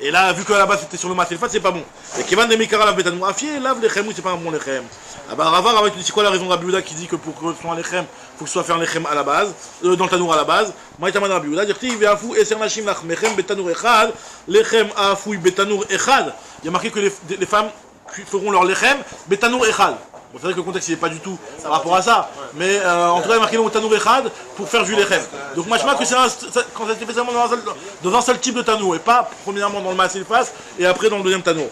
[SPEAKER 1] Et là, vu que à la base c'était sur le Maaseh Ilfas, c'est pas bon. Et Kevan de Meikara la Betanour Afié, lave Lechem, oui, c'est pas un bon Lechem. Ah bah Ravar, avec c'est quoi la raison de Rabbi Yehuda qui dit que pour que ce soit un Lechem, faut que ce soit fait un Lechem à la base, dans le tanour à la base. Maïtaman Rabbi Yehuda, dire Tiv Afou Eser Nashim Lachmechem Betanour Echad, Lechem Afouille Betanour Echad. Il y a marqué que les femmes feront leur Lechem Betanour Echad. Bon, c'est vrai que le contexte n'est pas du tout par rapport à ça, mais en tout cas il y a marqué le mot tanour echad pour faire du lechem. Donc moi je pense que c'est quand ça été fait seulement dans un seul type de tanour et pas premièrement dans le Maaseh Ilfas et après dans le deuxième tanour.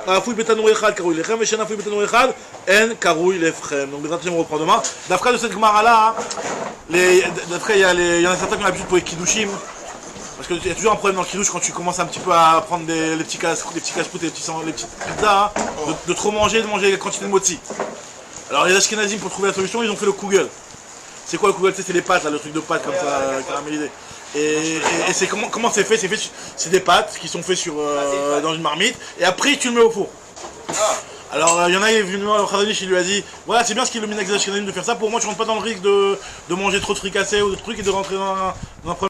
[SPEAKER 1] Afouille betanour echad karouille lechem et shena afouille betanour echad en karouille lechem. Donc les on reprend demain. D'après de cette gemara là, d'après il y en a certains qui ont l'habitude pour les kiddushim. Parce qu'il y a toujours un problème dans le kiddush quand tu commences un petit peu à prendre les petits casse-croûtes, les petites pizzas, de trop manger, de manger la quantité de motzi. Alors les Ashkenazim, pour trouver la solution, ils ont fait le kugel. C'est quoi le kugel? C'est les pâtes, là, le truc de pâtes comme ça, caramélisé. Et c'est comment c'est fait? C'est des pâtes qui sont faites dans une marmite et après tu le mets au four. Alors il y en a, il est venu voir le Khazanish, il lui a dit voilà, c'est bien ce qu'il illumine de faire ça, pour moi je rentre pas dans le risque de manger trop de fricassés ou de trucs et de rentrer dans un problème.